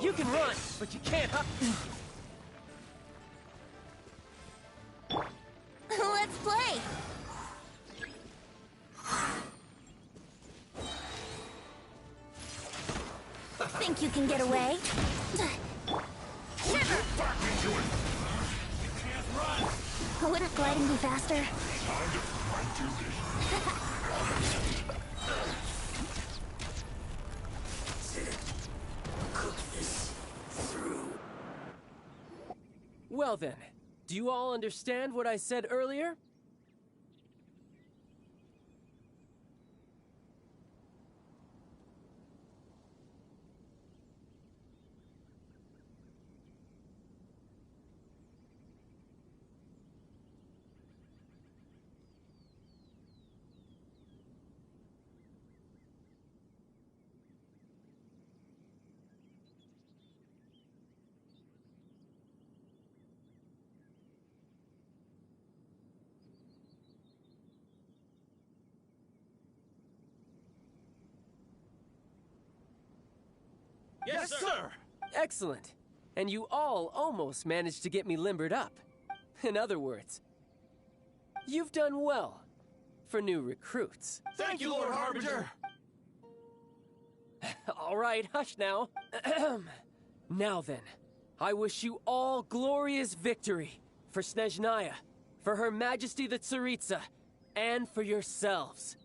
[SPEAKER 5] You can run, but you can't hop.
[SPEAKER 2] Let's play! Think you can get away? Shiver! Wouldn't gliding be faster?
[SPEAKER 5] Well then, do you all understand what I said earlier?
[SPEAKER 10] Yes, sir!
[SPEAKER 5] Excellent. And you all almost managed to get me limbered up. In other words, you've done well for new recruits.
[SPEAKER 10] Thank you, Lord Harbinger!
[SPEAKER 5] All right, hush now. Now then, I wish you all glorious victory for Snezhnaya, for Her Majesty the Tsaritsa, and for yourselves.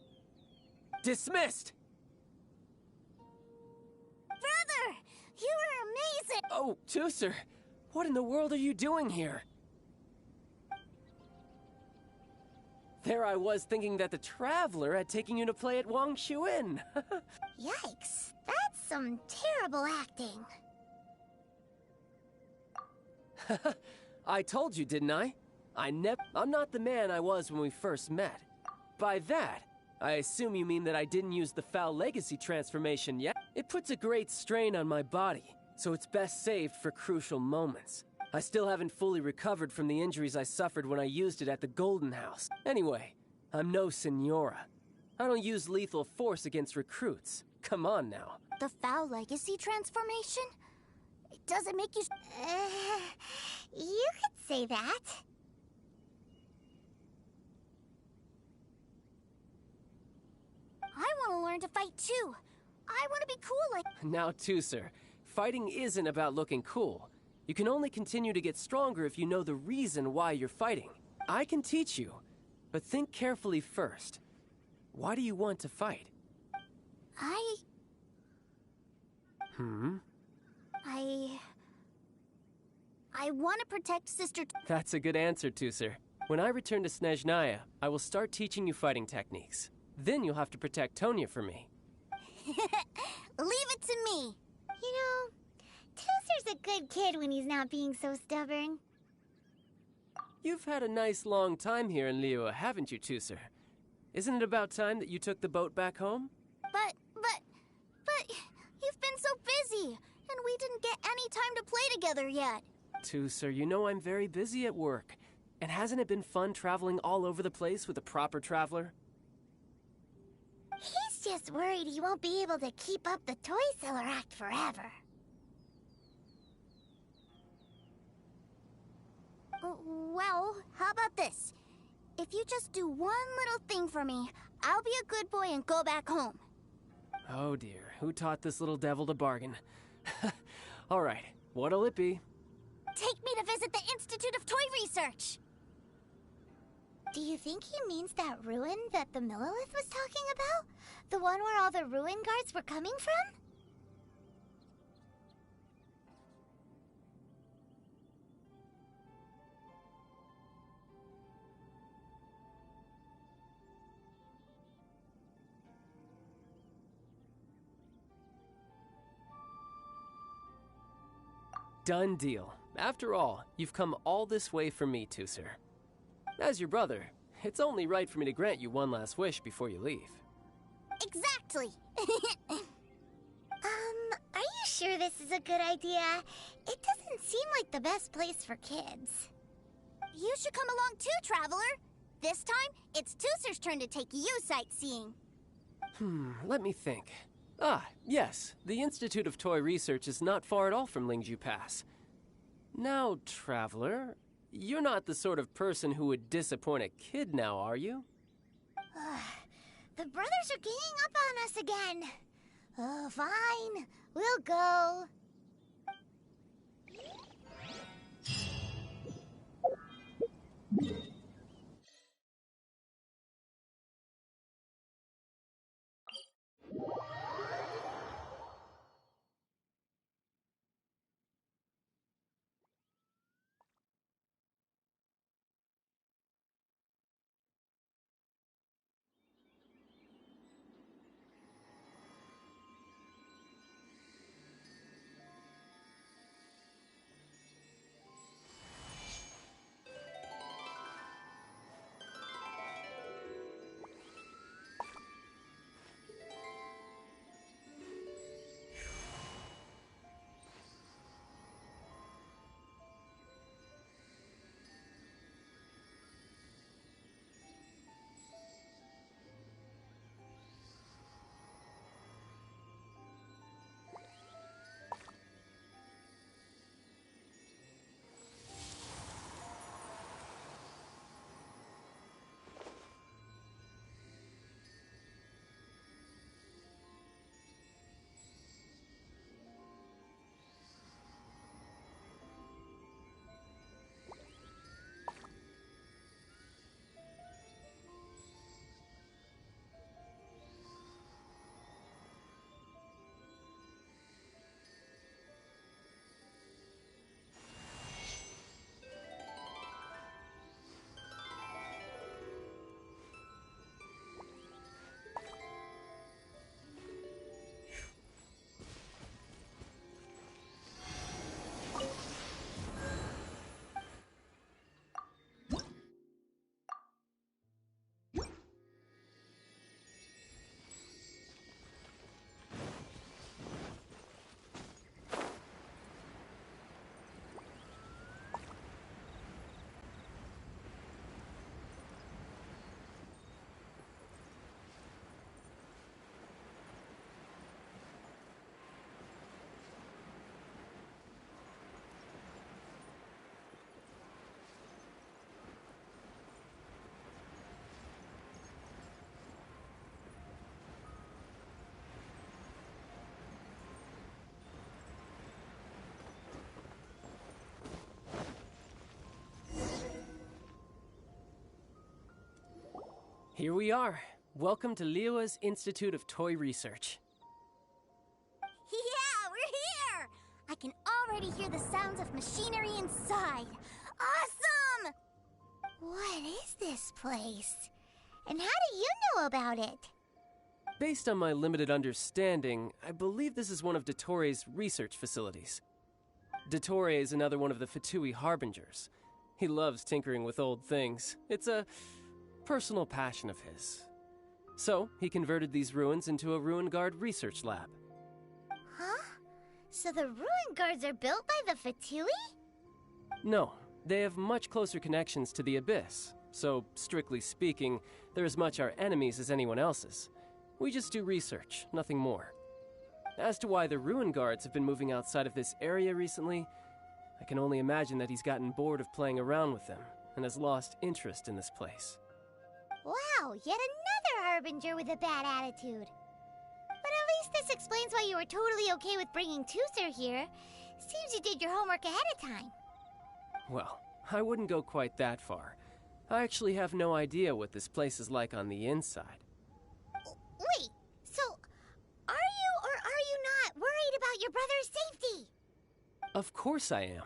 [SPEAKER 5] Dismissed!
[SPEAKER 2] Brother! You were amazing!
[SPEAKER 5] Oh, Tooser, what in the world are you doing here? There I was thinking that the Traveler had taken you to play at Wang Shuin.
[SPEAKER 1] Yikes, that's some terrible acting.
[SPEAKER 5] I told you, didn't I? I'm not the man I was when we first met. By that, I assume you mean that I didn't use the Foul Legacy transformation yet? It puts a great strain on my body, so it's best saved for crucial moments. I still haven't fully recovered from the injuries I suffered when I used it at the Golden House. Anyway, I'm no Senora. I don't use lethal force against recruits. Come on now.
[SPEAKER 2] The Foul Legacy transformation? Does it make you...
[SPEAKER 1] You could say that.
[SPEAKER 2] I want to learn to fight too. I want to be cool like...
[SPEAKER 5] Now, too, sir. Fighting isn't about looking cool. You can only continue to get stronger if you know the reason why you're fighting. I can teach you, but think carefully first. Why do you want to fight?
[SPEAKER 2] I want to protect Sister...
[SPEAKER 5] That's a good answer, too, sir. When I return to Snezhnaya, I will start teaching you fighting techniques. Then you'll have to protect Tonya for me.
[SPEAKER 2] Leave it to me.
[SPEAKER 1] You know, Tooser's a good kid when he's not being so stubborn.
[SPEAKER 5] You've had a nice long time here in Liyue, haven't you, Tooser? Isn't it about time that you took the boat back home?
[SPEAKER 2] But you've been so busy, and we didn't get any time to play together yet.
[SPEAKER 5] Tooser, you know I'm very busy at work. And hasn't it been fun traveling all over the place with a proper traveler?
[SPEAKER 1] He's just worried he won't be able to keep up the toy seller act forever.
[SPEAKER 2] Well, how about this? If you just do one little thing for me, I'll be a good boy and go back home.
[SPEAKER 5] Oh dear, who taught this little devil to bargain? All right, what'll it be?
[SPEAKER 2] Take me to visit the Institute of Toy Research!
[SPEAKER 1] Do you think he means that ruin that the Millilith was talking about? The one where all the ruin guards were coming from?
[SPEAKER 5] Done deal. After all, you've come all this way for me, Tooser. As your brother, it's only right for me to grant you one last wish before you leave.
[SPEAKER 2] Exactly!
[SPEAKER 1] Are you sure this is a good idea? It doesn't seem like the best place for kids.
[SPEAKER 2] You should come along too, Traveler! This time, it's Tooser's turn to take you sightseeing.
[SPEAKER 5] Let me think. Ah, yes, the Institute of Toy Research is not far at all from Lingju Pass. Now, Traveler, you're not the sort of person who would disappoint a kid now, are you?
[SPEAKER 1] The brothers are ganging up on us again. Oh, fine. We'll go.
[SPEAKER 5] Here we are. Welcome to Liyue's Institute of Toy Research.
[SPEAKER 2] Yeah, we're here! I can already hear the sounds of machinery inside. Awesome!
[SPEAKER 1] What is this place? And how do you know about it?
[SPEAKER 5] Based on my limited understanding, I believe this is one of Dottoro's research facilities. Dottore is another one of the Fatui Harbingers. He loves tinkering with old things. It's a personal passion of his. So, he converted these ruins into a Ruin Guard research lab.
[SPEAKER 1] Huh? So the ruin guards are built by the Fatui?
[SPEAKER 5] No, they have much closer connections to the Abyss. So, strictly speaking, they're as much our enemies as anyone else's. We just do research, nothing more. As to why the Ruin Guards have been moving outside of this area recently, I can only imagine that he's gotten bored of playing around with them and has lost interest in this place.
[SPEAKER 1] Wow, yet another Harbinger with a bad attitude. But at least this explains why you were totally okay with bringing Tooser here. Seems you did your homework ahead of time.
[SPEAKER 5] Well, I wouldn't go quite that far. I actually have no idea what this place is like on the inside.
[SPEAKER 1] Wait, so are you or are you not worried about your brother's safety?
[SPEAKER 5] Of course I am.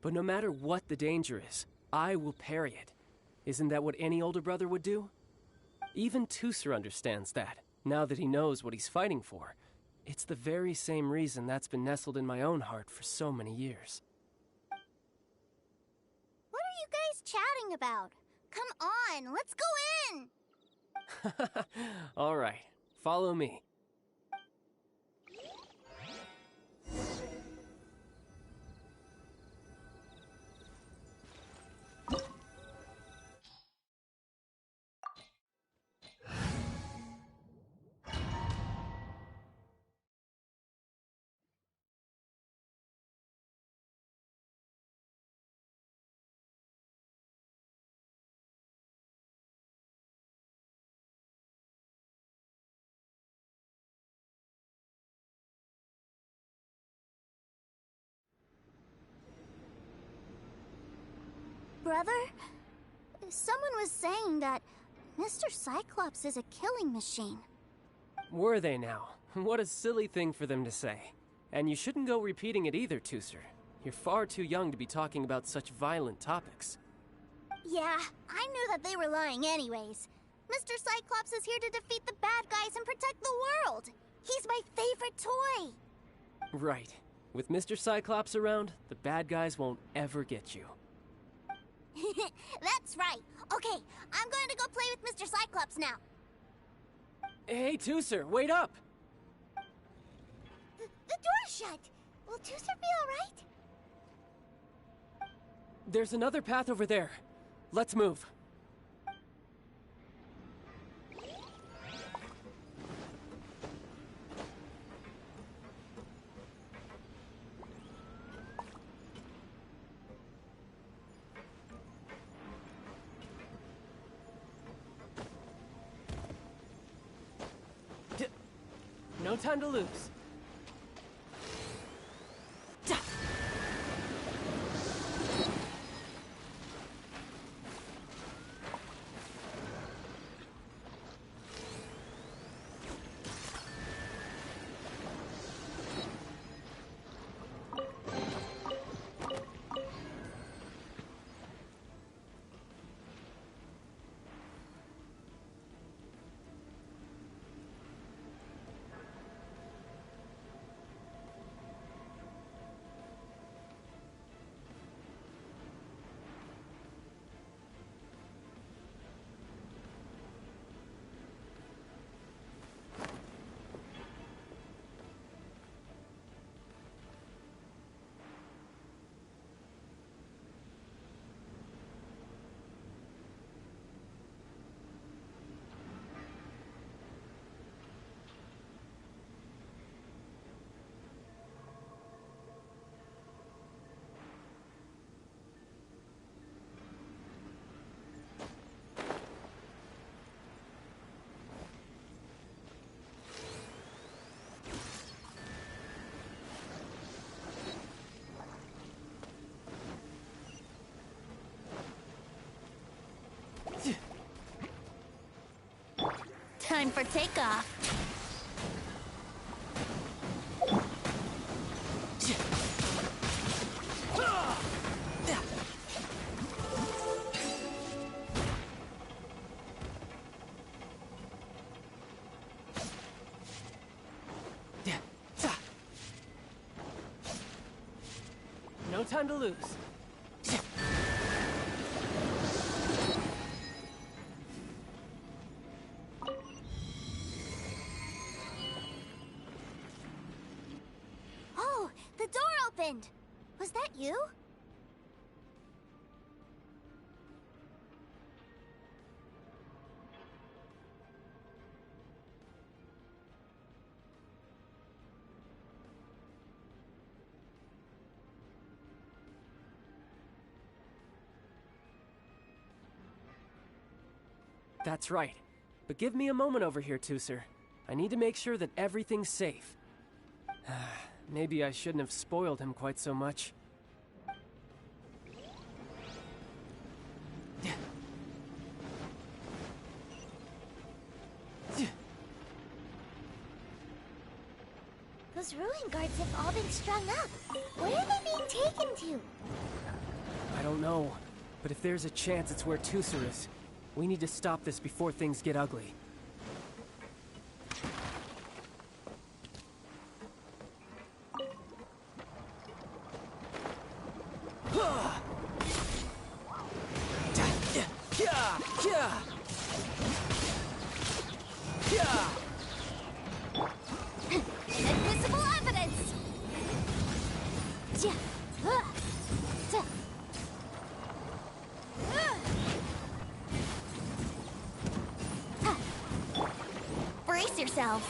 [SPEAKER 5] But no matter what the danger is, I will parry it. Isn't that what any older brother would do? Even Tooser understands that, now that he knows what he's fighting for. It's the very same reason that's been nestled in my own heart for so many years.
[SPEAKER 2] What are you guys chatting about? Come on, let's go in!
[SPEAKER 5] All right, follow me.
[SPEAKER 2] Brother, someone was saying that Mr. Cyclops is a killing machine.
[SPEAKER 5] Were they now? What a silly thing for them to say. And you shouldn't go repeating it either, Tooser. You're far too young to be talking about such violent topics.
[SPEAKER 2] Yeah, I knew that they were lying anyways. Mr. Cyclops is here to defeat the bad guys and protect the world. He's my favorite toy.
[SPEAKER 5] Right. With Mr. Cyclops around, the bad guys won't ever get you.
[SPEAKER 2] That's right. Okay, I'm going to go play with Mr. Cyclops now.
[SPEAKER 5] Hey, Tooser, wait up!
[SPEAKER 1] The door's shut. Will Tooser be alright?
[SPEAKER 5] There's another path over there. Let's move. No time to lose.
[SPEAKER 2] time for takeoff.
[SPEAKER 5] No time to lose.
[SPEAKER 2] Oh, the door opened. Was that you?
[SPEAKER 5] That's right. But give me a moment over here, Tooser. I need to make sure that everything's safe. Maybe I shouldn't have spoiled him quite so much.
[SPEAKER 1] Those ruin guards have all been strung up. Where are they being taken to?
[SPEAKER 5] I don't know, but if there's a chance it's where Tooser is, we need to stop this before things get ugly.
[SPEAKER 2] Inadmissible evidence!
[SPEAKER 1] Brace yourselves.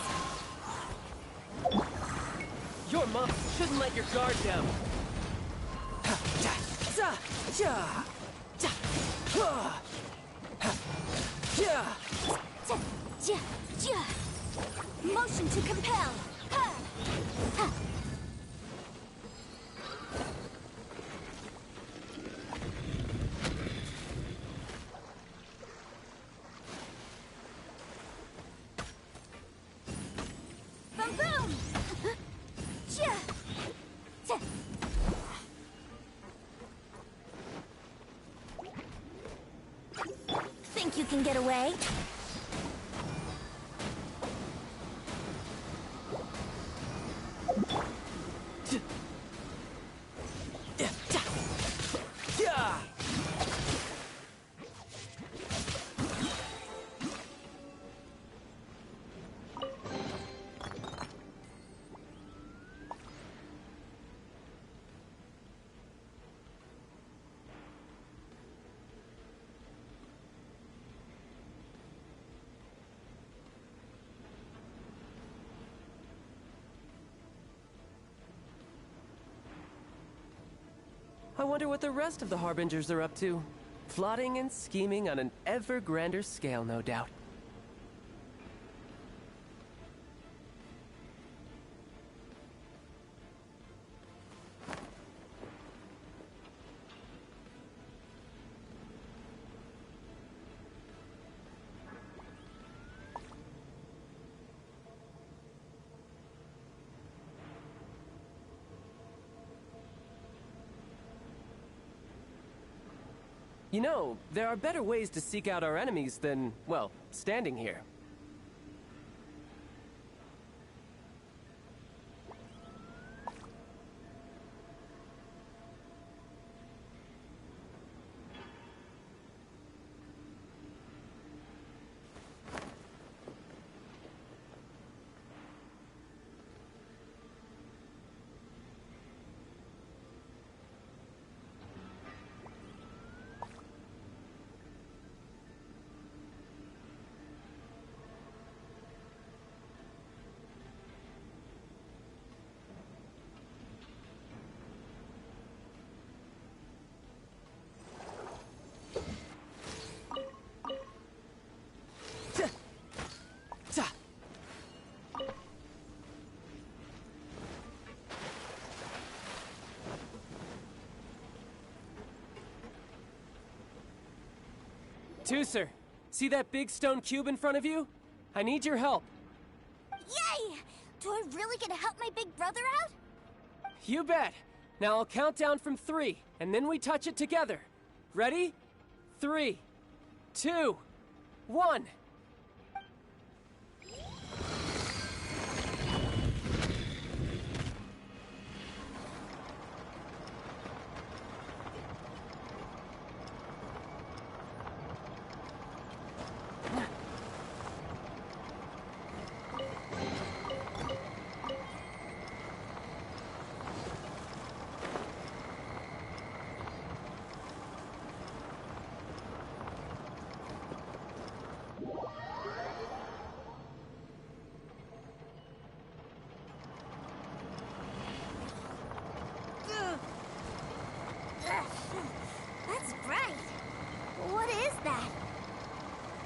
[SPEAKER 5] Your mom shouldn't let your guard down.
[SPEAKER 2] Motion to compel. Boom boom.
[SPEAKER 1] Think you can get away?
[SPEAKER 5] I wonder what the rest of the Harbingers are up to. Plotting and scheming on an ever grander scale, no doubt. You know, there are better ways to seek out our enemies than, well, standing here. Tooser, see that big stone cube in front of you? I need your help.
[SPEAKER 2] Yay! Toy really gonna help my big brother out?
[SPEAKER 5] You bet. Now I'll count down from 3, and then we touch it together. Ready? 3, 2, 1.
[SPEAKER 2] That's bright. What is that?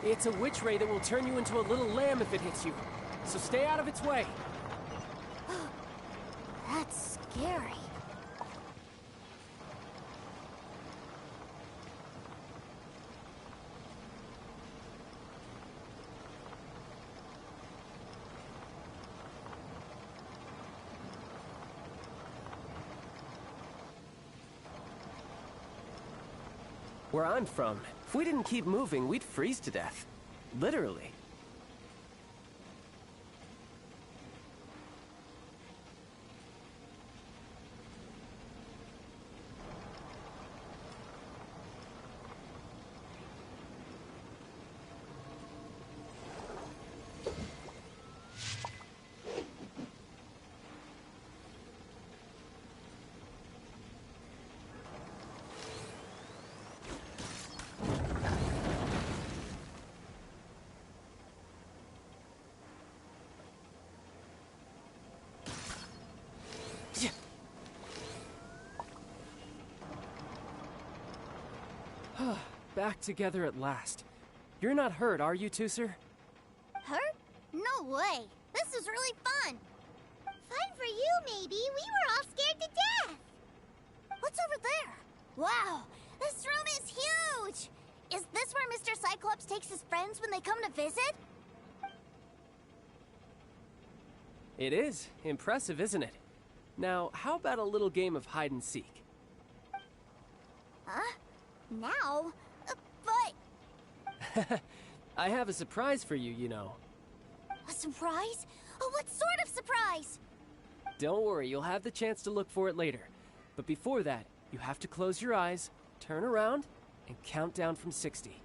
[SPEAKER 5] It's a witch ray that will turn you into a little lamb if it hits you. So stay out of its way.
[SPEAKER 2] That's scary.
[SPEAKER 5] Where I'm from, if we didn't keep moving, we'd freeze to death. Literally. Back together at last. You're not hurt, are you, Tooser?
[SPEAKER 2] Hurt? No way. This is really fun.
[SPEAKER 1] Fun for you, maybe. We were all scared to death.
[SPEAKER 2] What's over there? Wow, this room is huge. Is this where Mr. Cyclops takes his friends when they come to visit?
[SPEAKER 5] It is. Impressive, isn't it? Now, how about a little game of hide and seek?
[SPEAKER 2] Huh? Now? But...
[SPEAKER 5] I have a surprise for you, you know.
[SPEAKER 2] A surprise? Oh, what sort of surprise?
[SPEAKER 5] Don't worry, you'll have the chance to look for it later. But before that, you have to close your eyes, turn around, and count down from 60.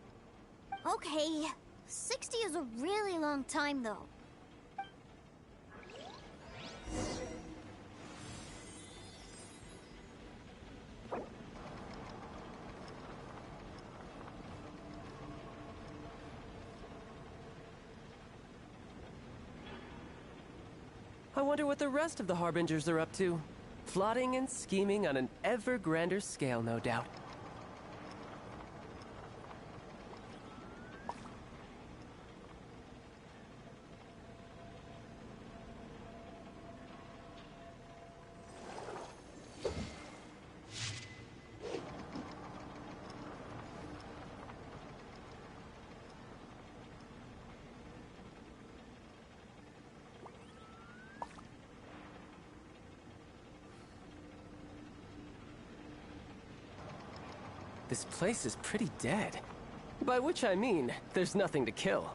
[SPEAKER 2] Okay. 60 is a really long time, though.
[SPEAKER 5] I wonder what the rest of the Harbingers are up to. Plotting and scheming on an ever grander scale, no doubt. This place is pretty dead. By which I mean, there's nothing to kill.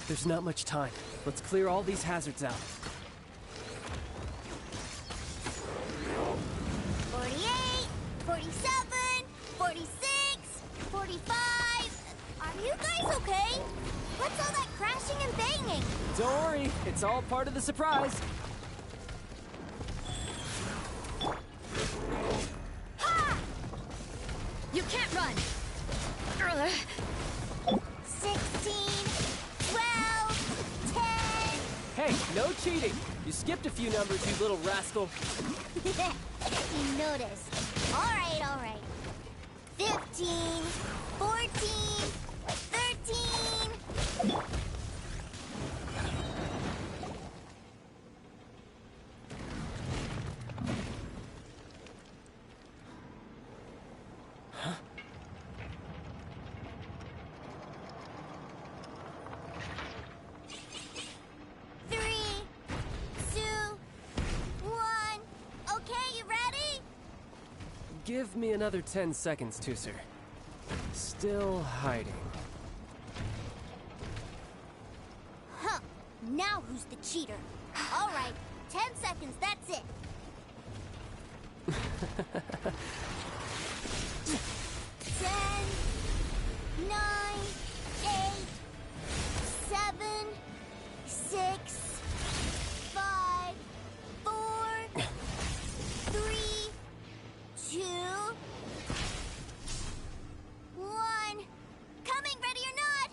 [SPEAKER 5] There's not much time. Let's clear all these hazards out.
[SPEAKER 2] 48, 47, 46, 45. Are you guys okay? What's all that crashing and banging?
[SPEAKER 5] Don't worry, it's all part of the surprise.
[SPEAKER 2] Ha!
[SPEAKER 6] You can't run!
[SPEAKER 2] 16, 12, 10.
[SPEAKER 5] Hey, No cheating! You skipped a few numbers, you little rascal.
[SPEAKER 2] You noticed. Alright, alright. 15, 14, 13...
[SPEAKER 5] Give me another 10 seconds, Tooser. Still hiding.
[SPEAKER 2] Huh. Now who's the cheater? All right, 10 seconds, that's it. 10, 9, 8, 7, 6, 5, 4, 3, 2, 1. Coming, ready or not?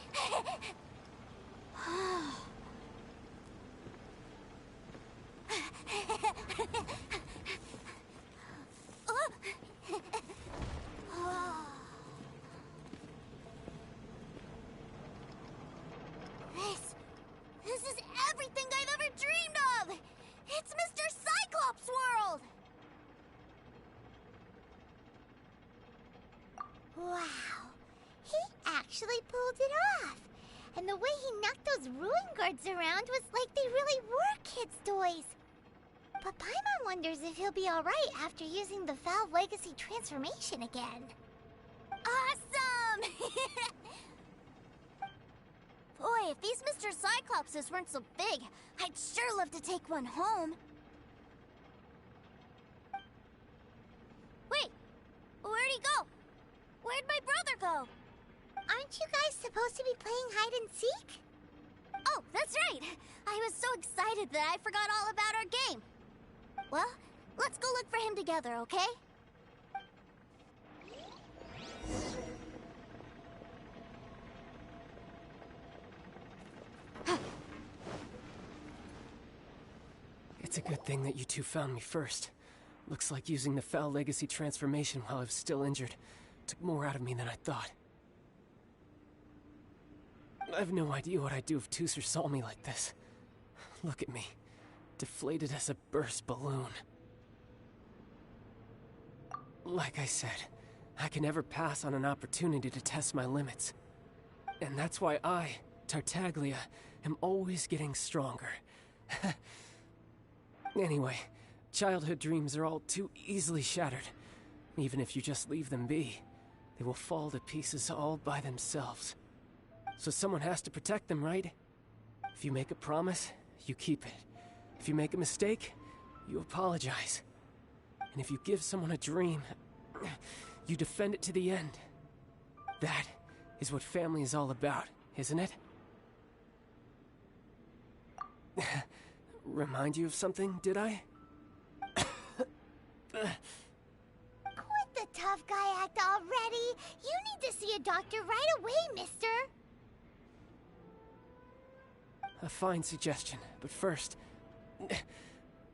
[SPEAKER 2] This is everything I've ever dreamed of! It's Mr. Cyclops' world!
[SPEAKER 1] Wow, he actually pulled it off. And the way he knocked those ruin guards around was like they really were kids' toys. But Paimon wonders if he'll be alright after using the Valve Legacy transformation again.
[SPEAKER 2] Awesome! Boy, if these Mr. Cyclopses weren't so big, I'd sure love to take one home. Wait, where'd he go? Where'd my brother go?
[SPEAKER 1] Aren't you guys supposed to be playing hide and seek?
[SPEAKER 2] Oh, that's right! I was so excited that I forgot all about our game. Well, let's go look for him together, okay?
[SPEAKER 5] It's a good thing that you two found me first. Looks like using the Foul Legacy transformation while I was still injured took more out of me than I thought. I have no idea what I'd do if Tooser saw me like this. Look at me, deflated as a burst balloon. Like I said, I can never pass on an opportunity to test my limits. And that's why I, Tartaglia, am always getting stronger. Anyway, childhood dreams are all too easily shattered. Even if you just leave them be, they will fall to pieces all by themselves. So someone has to protect them, right? If you make a promise, you keep it. If you make a mistake, you apologize. And if you give someone a dream, you defend it to the end. That is what family is all about, isn't it? Remind you of something, did I?
[SPEAKER 1] Quit the tough guy act already! You need to see a doctor right away, mister!
[SPEAKER 5] A fine suggestion, but first,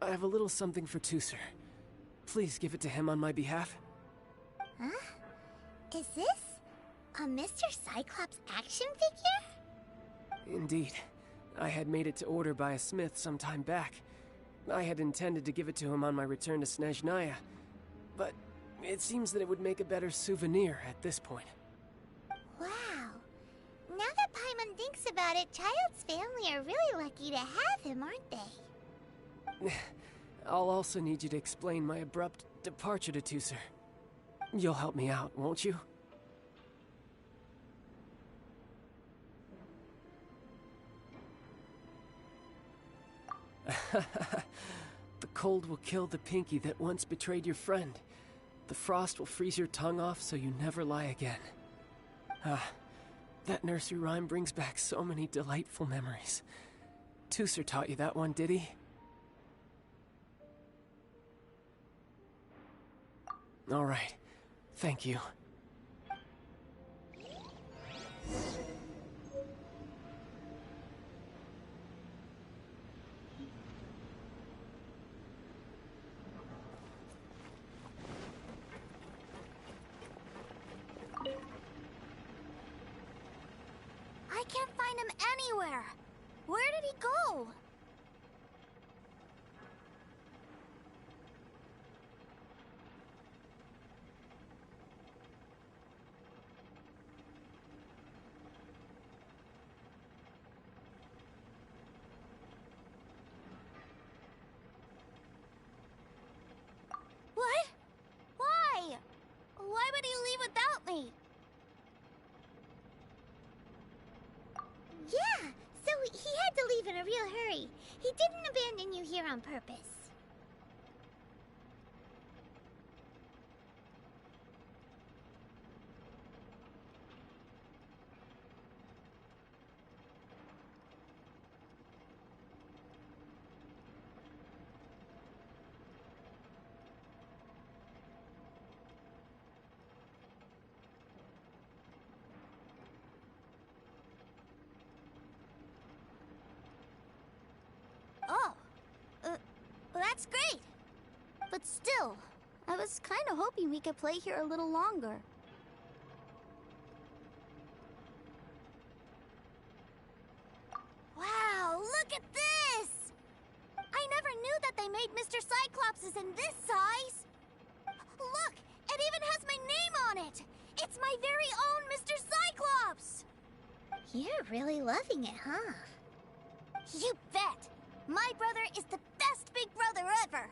[SPEAKER 5] I have a little something for Tooser. Please give it to him on my behalf.
[SPEAKER 1] Huh? Is this a Mr. Cyclops action figure?
[SPEAKER 5] Indeed. I had made it to order by a smith some time back. I had intended to give it to him on my return to Snezhnaya, but it seems that it would make a better souvenir at this point.
[SPEAKER 1] Wow. Now that Paimon thinks about it, Child's family are really lucky to have him, aren't they?
[SPEAKER 5] I'll also need you to explain my abrupt departure to Tooser. You'll help me out, won't you? The cold will kill the pinky that once betrayed your friend. The frost will freeze your tongue off so you never lie again. That nursery rhyme brings back so many delightful memories. Tooser taught you that one, did he? All right. Thank you.
[SPEAKER 2] find him anywhere. Where did he go? What? Why? Why would he leave without me?
[SPEAKER 1] Yeah, so he had to leave in a real hurry. He didn't abandon you here on purpose.
[SPEAKER 2] Oh, that's great. But still, I was kind of hoping we could play here a little longer. Wow, look at this! I never knew that they made Mr. Cyclopses in this size. Look, it even has my name on it. It's my very own Mr. Cyclops.
[SPEAKER 1] You're really loving it, huh?
[SPEAKER 2] You bet. My brother is the best big brother ever.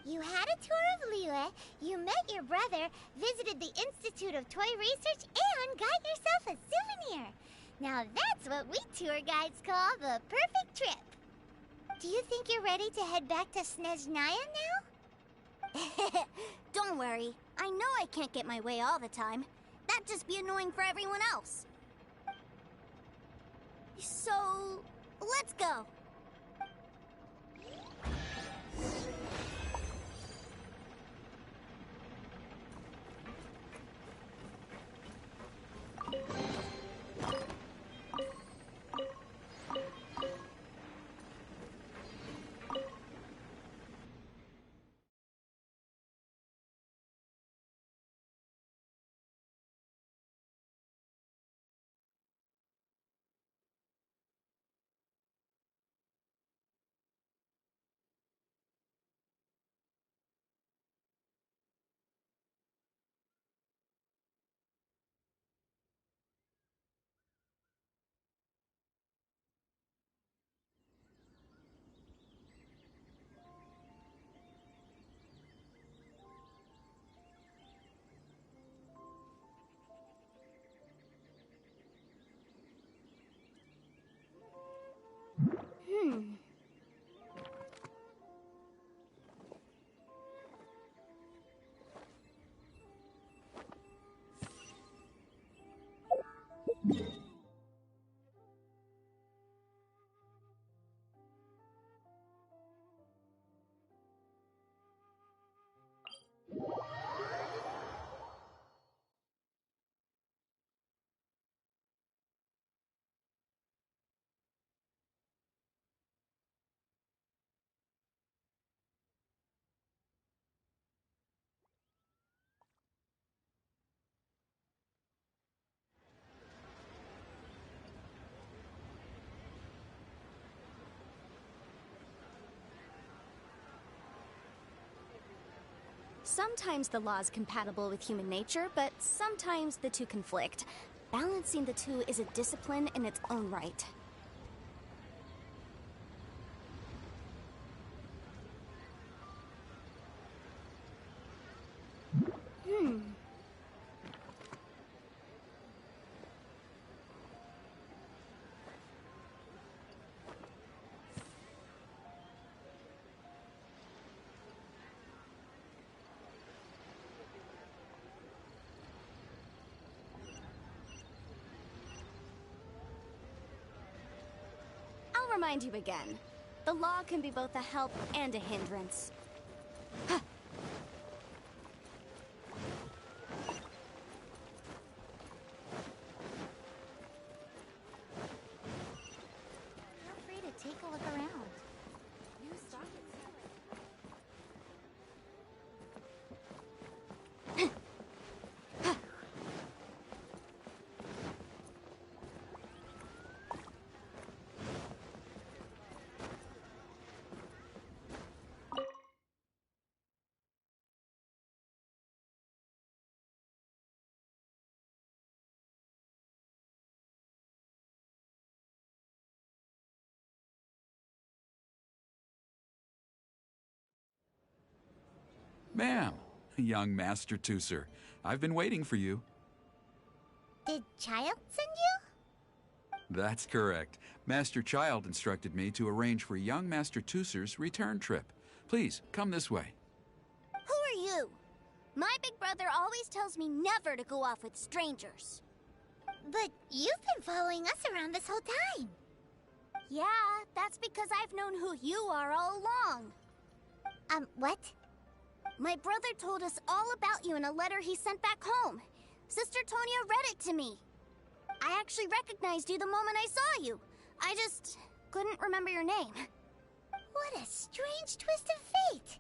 [SPEAKER 1] You had a tour of Liyue, you met your brother, visited the Institute of Toy Research, and got yourself a souvenir. Now that's what we tour guides call the perfect trip. Do you think you're ready to head back to Snezhnaya now?
[SPEAKER 2] Don't worry. I know I can't get my way all the time. That'd just be annoying for everyone else. So, let's go.
[SPEAKER 6] Sometimes the law's compatible with human nature, but sometimes the two conflict. Balancing the two is a discipline in its own right. I'll remind you again. The law can be both a help and a hindrance.
[SPEAKER 1] Feel free to take a look around. New stock.
[SPEAKER 14] Ma'am, young Master Tooser, I've been waiting for you.
[SPEAKER 1] Did Child send you?
[SPEAKER 14] That's correct. Master Child instructed me to arrange for young Master Tooser's return trip. Please, come this way.
[SPEAKER 2] Who are you? My big brother always tells me never to go off with strangers.
[SPEAKER 1] But you've been following us around this whole time.
[SPEAKER 2] Yeah, that's because I've known who you are all along.
[SPEAKER 1] What?
[SPEAKER 2] My brother told us all about you in a letter he sent back home. Sister Tonya read it to me. I actually recognized you the moment I saw you. I just couldn't remember your name.
[SPEAKER 1] What a strange twist of fate.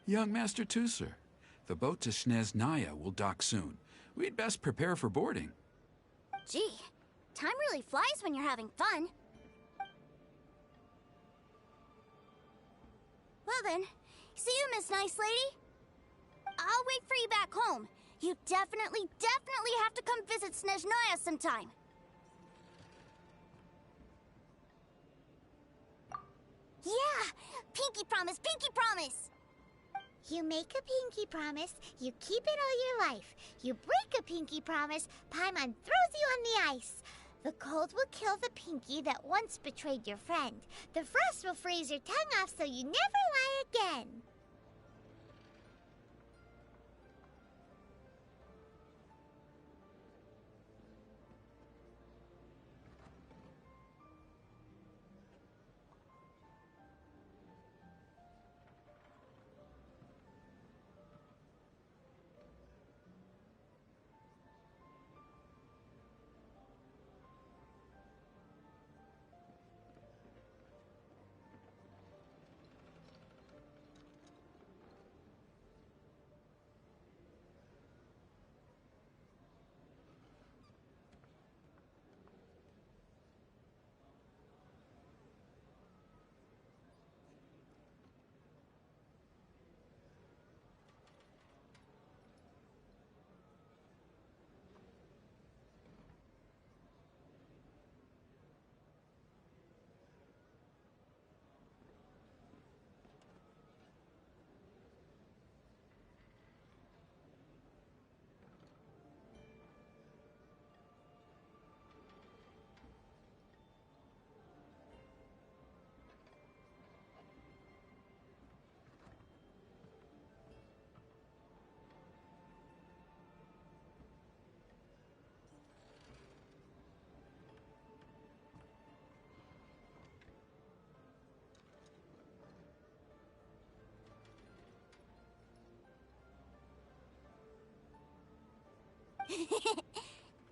[SPEAKER 14] Young Master Tooser, the boat to Snezhnaya will dock soon. We'd best prepare for boarding.
[SPEAKER 2] Gee, time really flies when you're having fun. Well then, see you, Miss Nice Lady. I'll wait for you back home. You definitely have to come visit Snezhnaya sometime. Yeah! Pinky promise, pinky promise!
[SPEAKER 1] You make a pinky promise, you keep it all your life. You break a pinky promise, Paimon throws you on the ice. The cold will kill the pinky that once betrayed your friend. The frost will freeze your tongue off so you never lie again.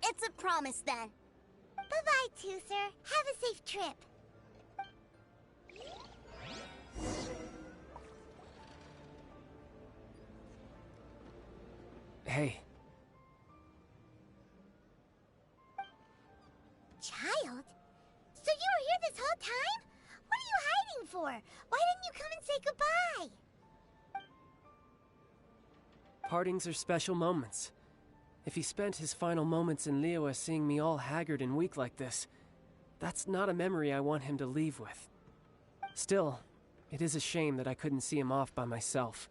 [SPEAKER 2] It's a promise then.
[SPEAKER 1] Bye-bye, Tooser. Have a safe trip.
[SPEAKER 5] Hey.
[SPEAKER 1] Child? So you were here this whole time? What are you hiding for? Why didn't you come and say goodbye?
[SPEAKER 5] Partings are special moments. If he spent his final moments in Liyue seeing me all haggard and weak like this, that's not a memory I want him to leave with. Still, it is a shame that I couldn't see him off by myself.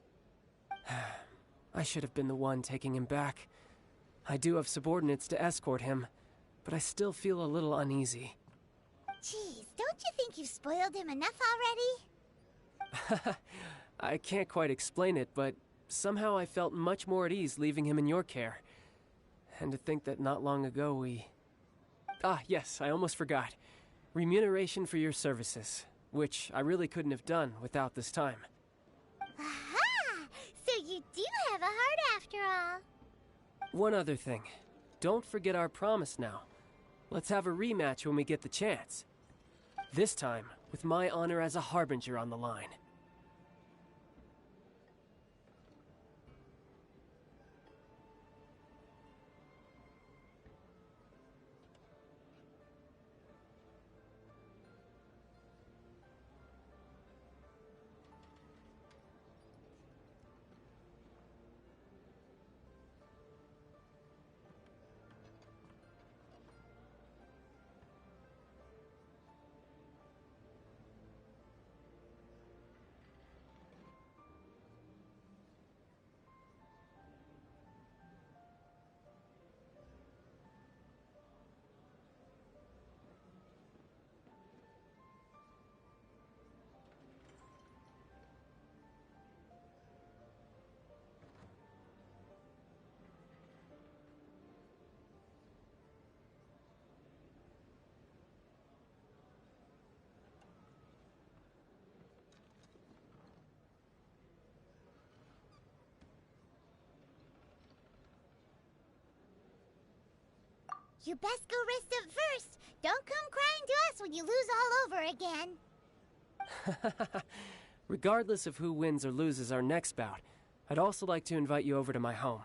[SPEAKER 5] I should have been the one taking him back. I do have subordinates to escort him, but I still feel a little uneasy.
[SPEAKER 1] Jeez, don't you think you've spoiled him enough already?
[SPEAKER 5] I can't quite explain it, but somehow I felt much more at ease leaving him in your care. And to think that not long ago we... Ah, yes, I almost forgot. Remuneration for your services. which I really couldn't have done without this time.
[SPEAKER 1] Aha! So you do have a heart after all.
[SPEAKER 5] One other thing. Don't forget our promise now. Let's have a rematch when we get the chance. This time, with my honor as a Harbinger on the line.
[SPEAKER 1] You best go rest up first. Don't come crying to us when you lose all over again.
[SPEAKER 5] Regardless of who wins or loses our next bout, I'd also like to invite you over to my home.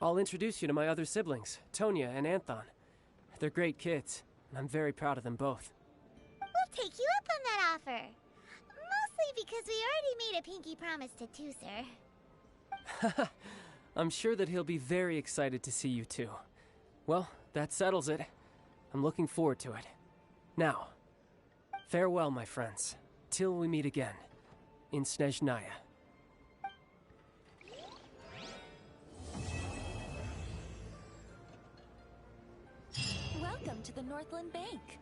[SPEAKER 5] I'll introduce you to my other siblings, Tonya and Anthon. They're great kids, and I'm very proud of them both.
[SPEAKER 1] We'll take you up on that offer. Mostly because we already made a pinky promise to Tooser.
[SPEAKER 5] I'm sure that he'll be very excited to see you too. Well, that settles it. I'm looking forward to it. Now, farewell, my friends, till we meet again, in Snezhnaya.
[SPEAKER 4] Welcome to the Northland Bank.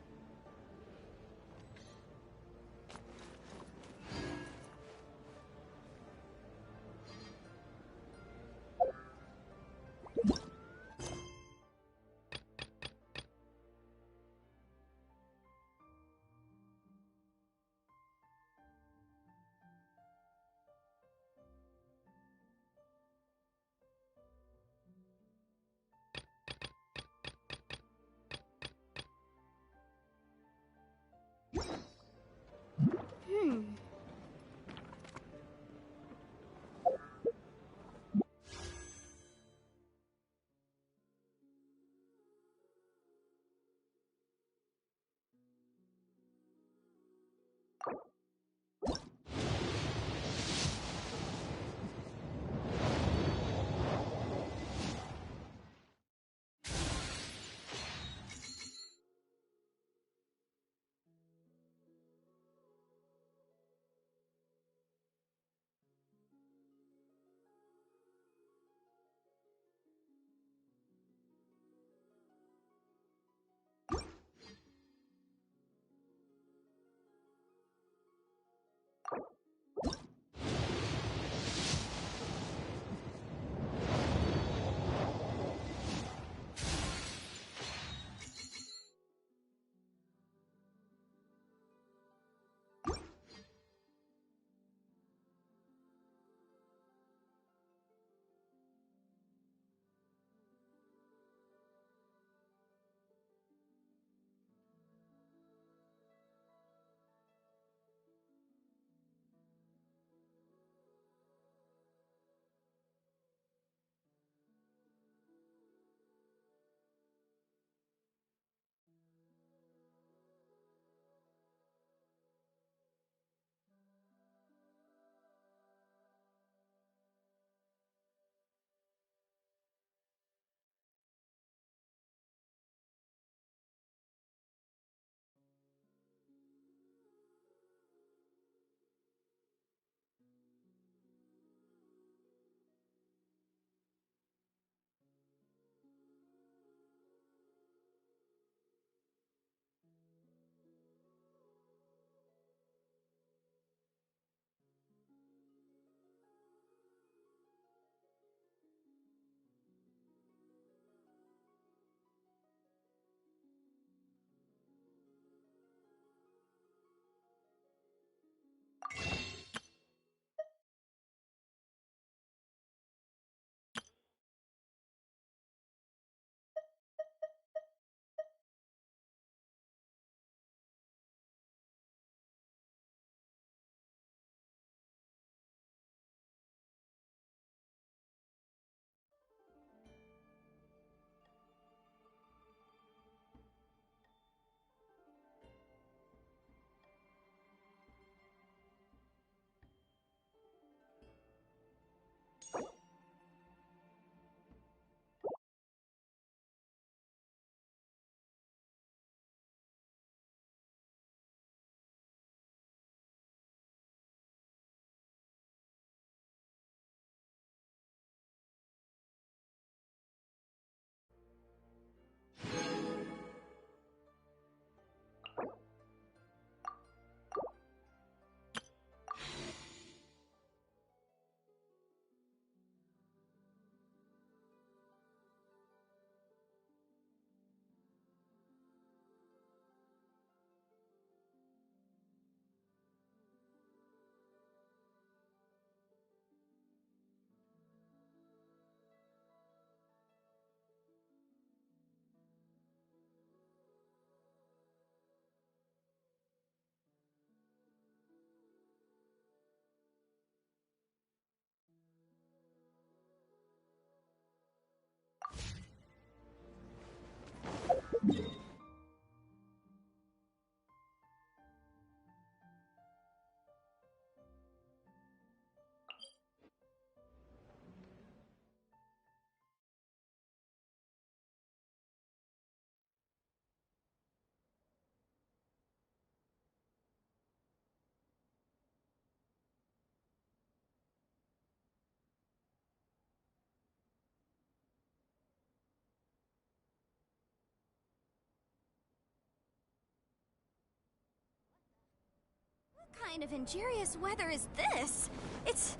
[SPEAKER 6] kind of injurious weather is this? It's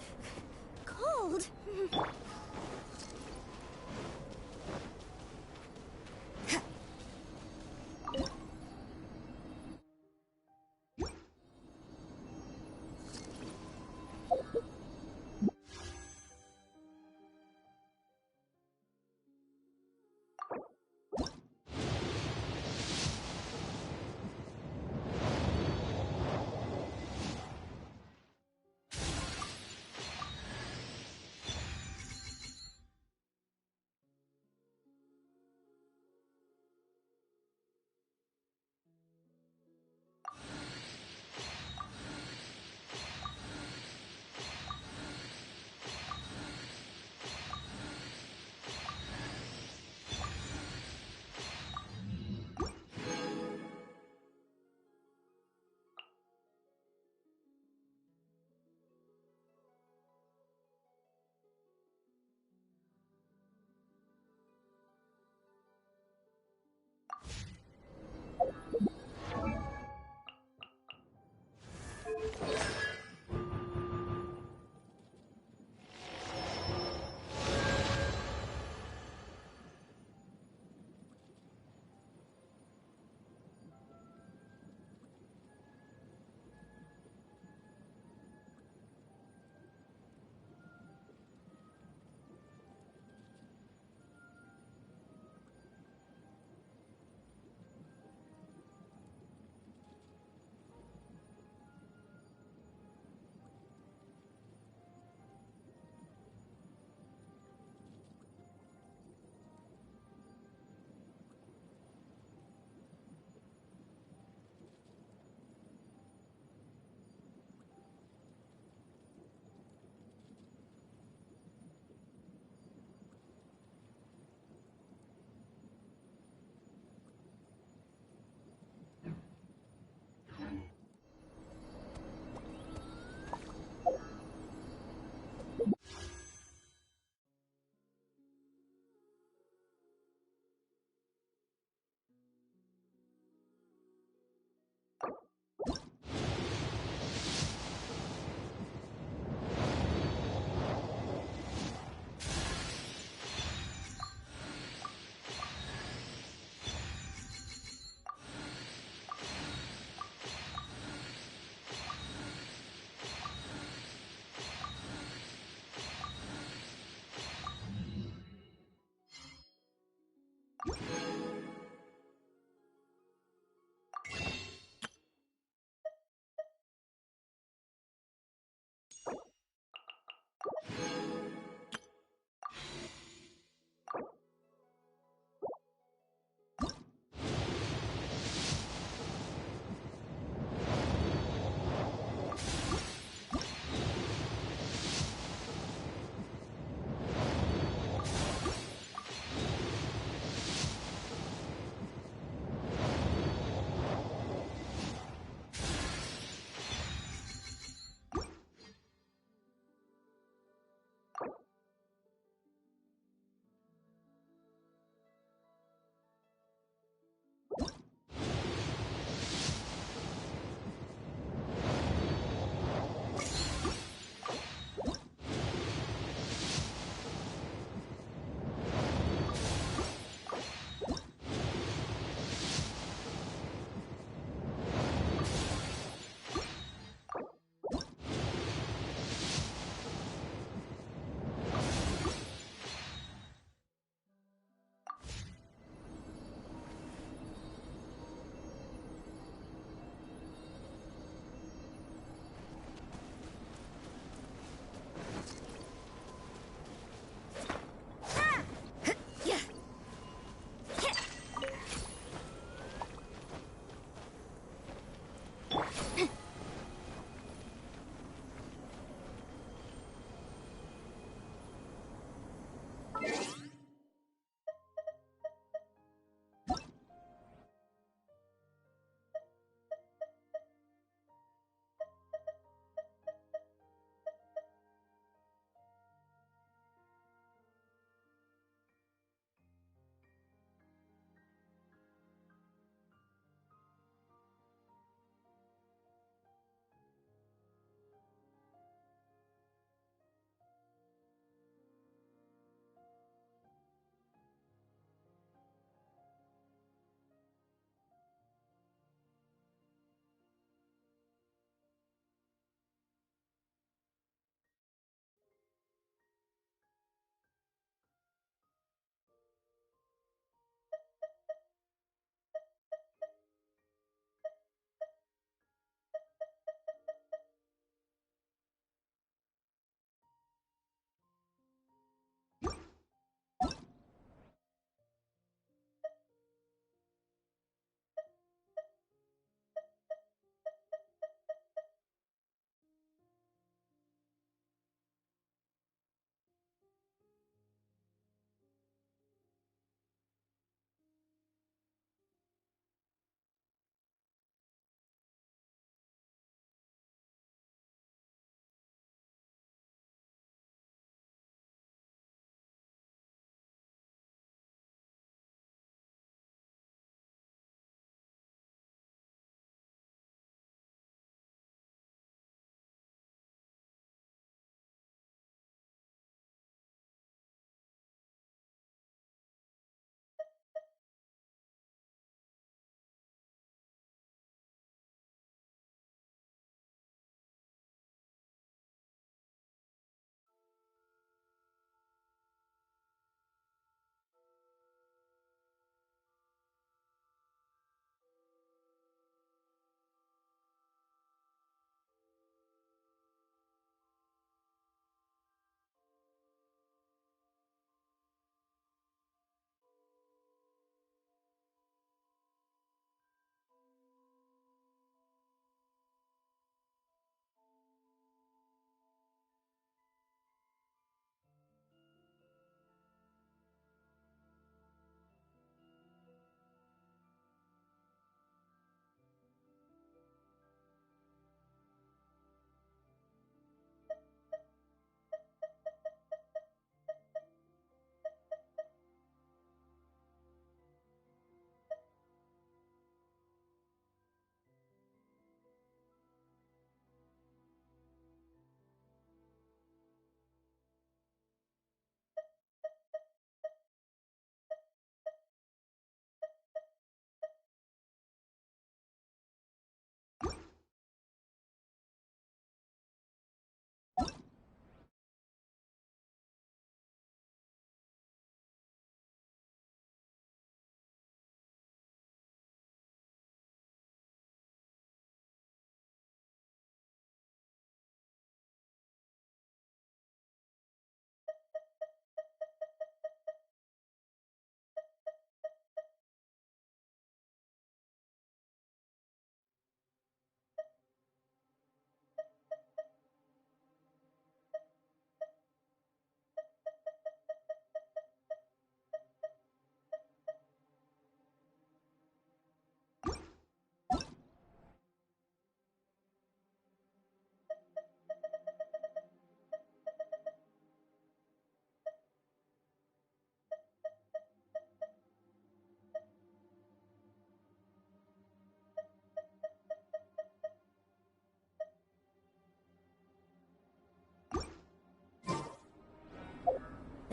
[SPEAKER 6] cold.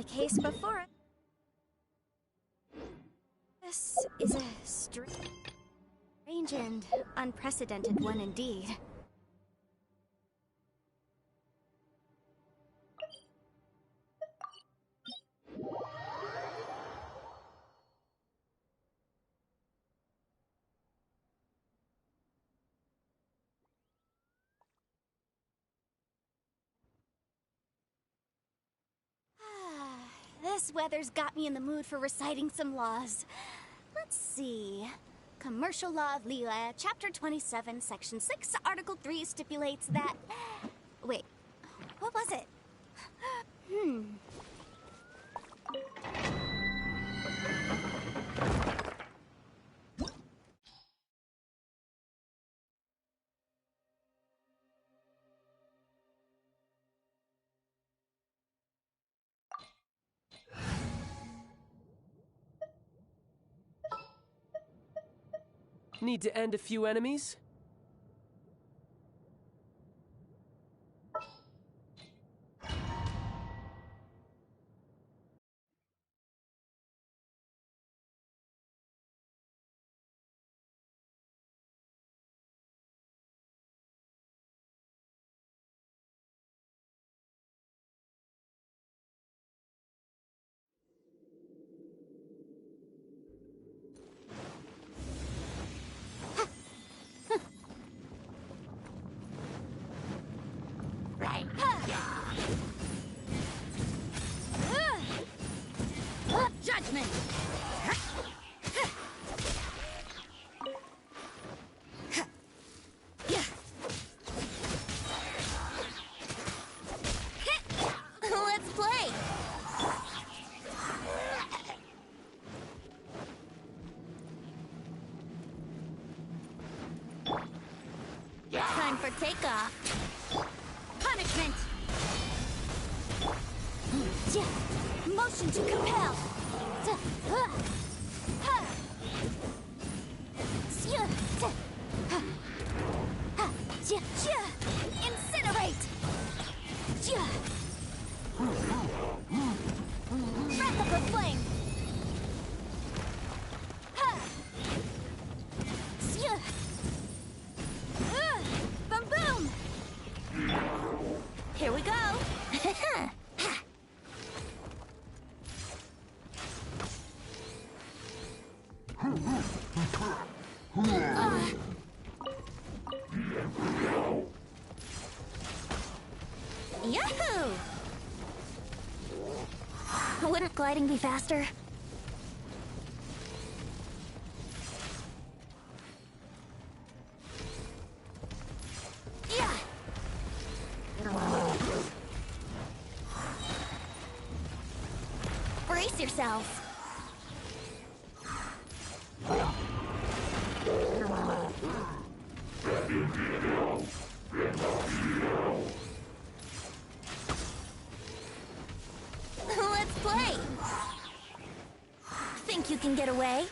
[SPEAKER 6] case before it. This is a strange and unprecedented one indeed. This weather's got me in the mood for reciting some laws. Let's see. Commercial Law of Liyue, Chapter 27, Section 6, Article 3 stipulates that... Wait, what was it?
[SPEAKER 5] Need to end a few enemies?
[SPEAKER 2] Judgment!
[SPEAKER 6] Let's play! Time for takeoff.
[SPEAKER 2] Punishment! Motion to compel! Incinerate! Wrath of the flame! Boom boom!
[SPEAKER 6] Here we go! Yahoo! Wouldn't gliding be faster? Yeah! Brace yourselves! Let's play! Think you can get away?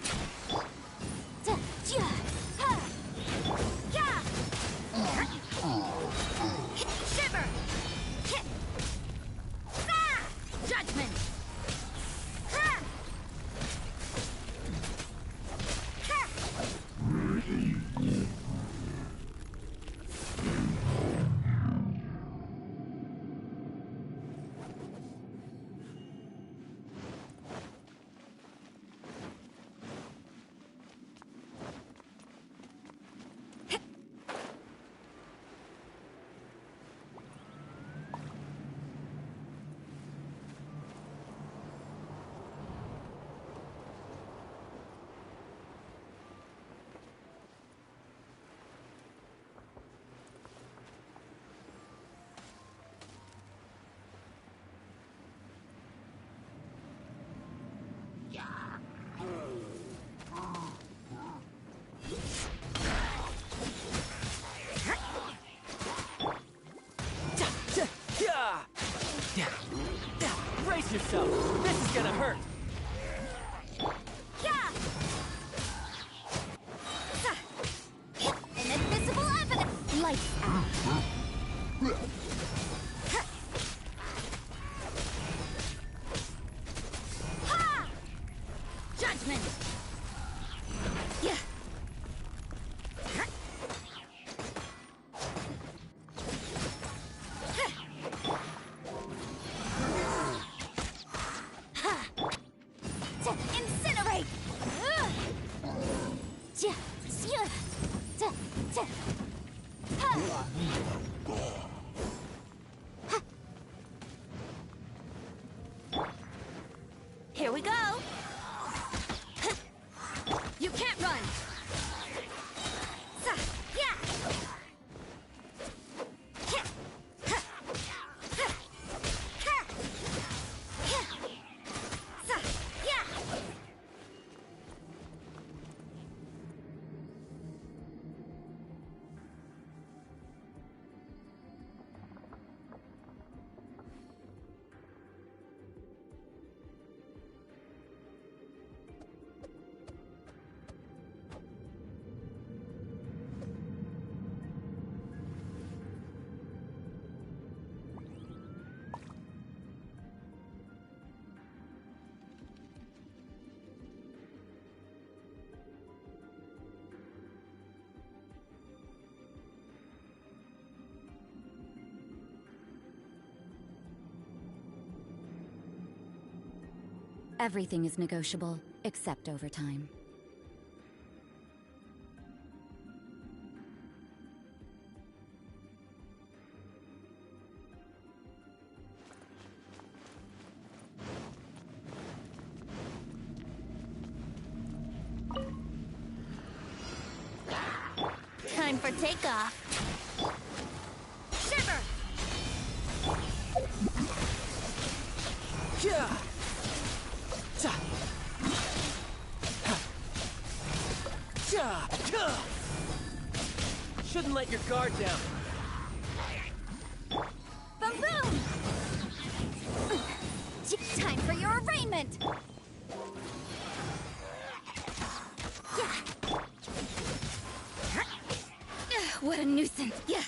[SPEAKER 2] Shiver! Judgment!
[SPEAKER 5] Brace yourself! This is gonna hurt!
[SPEAKER 2] Inadmissible evidence!
[SPEAKER 6] Lights out!
[SPEAKER 15] Everything is negotiable, except overtime.
[SPEAKER 6] Time for takeoff. Shiver!
[SPEAKER 5] Shouldn't let your guard down.
[SPEAKER 6] Boom boom! Time for your arraignment! What a nuisance! Yeah.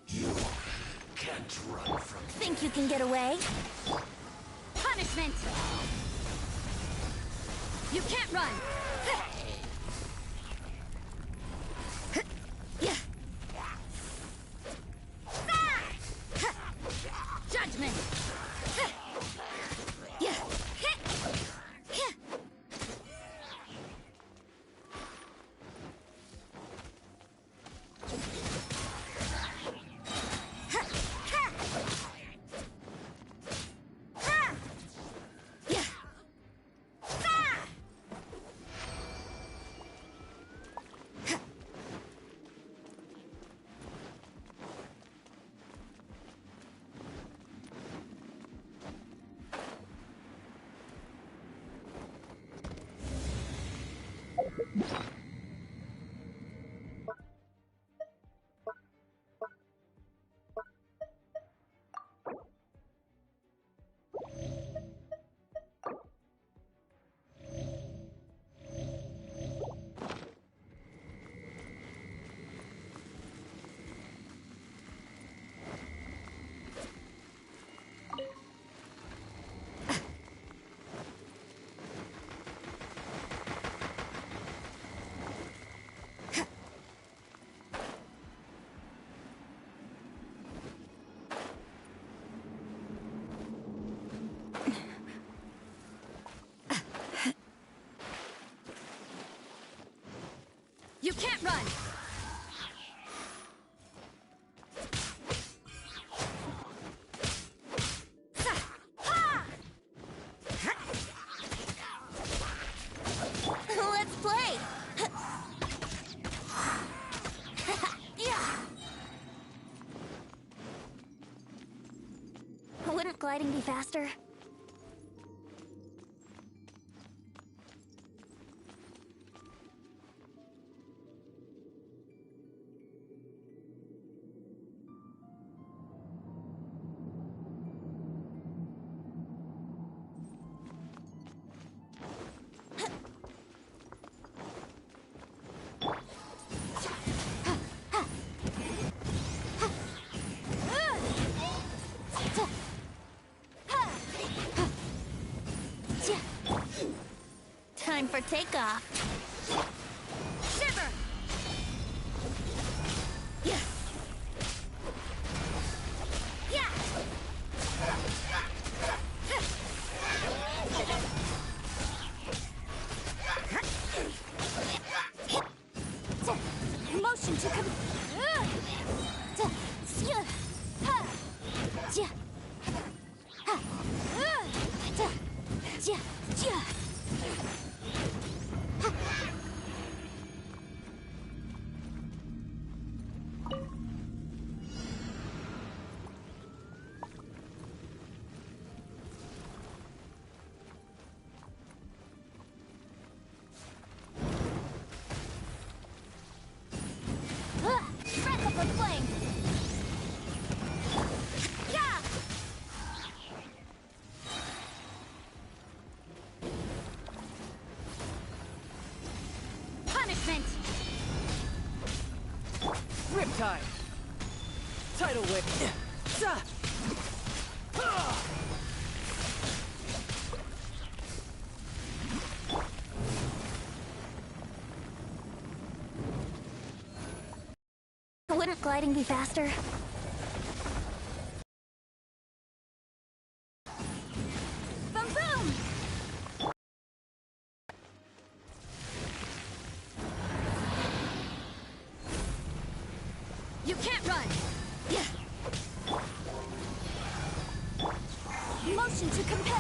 [SPEAKER 9] You can't run from me.
[SPEAKER 6] Think you can get away? Punishment! You can't run! Judgment! You can't run! Let's play! Wouldn't gliding be faster? Time for takeoff. Shiver! Yeah. Yeah. Motion to come. Wrap up with flame! Yeah! Punishment!
[SPEAKER 5] Riptide! Tidal whip!
[SPEAKER 6] Wouldn't gliding be faster? Boom boom! You can't run! Yeah. Motion to compare!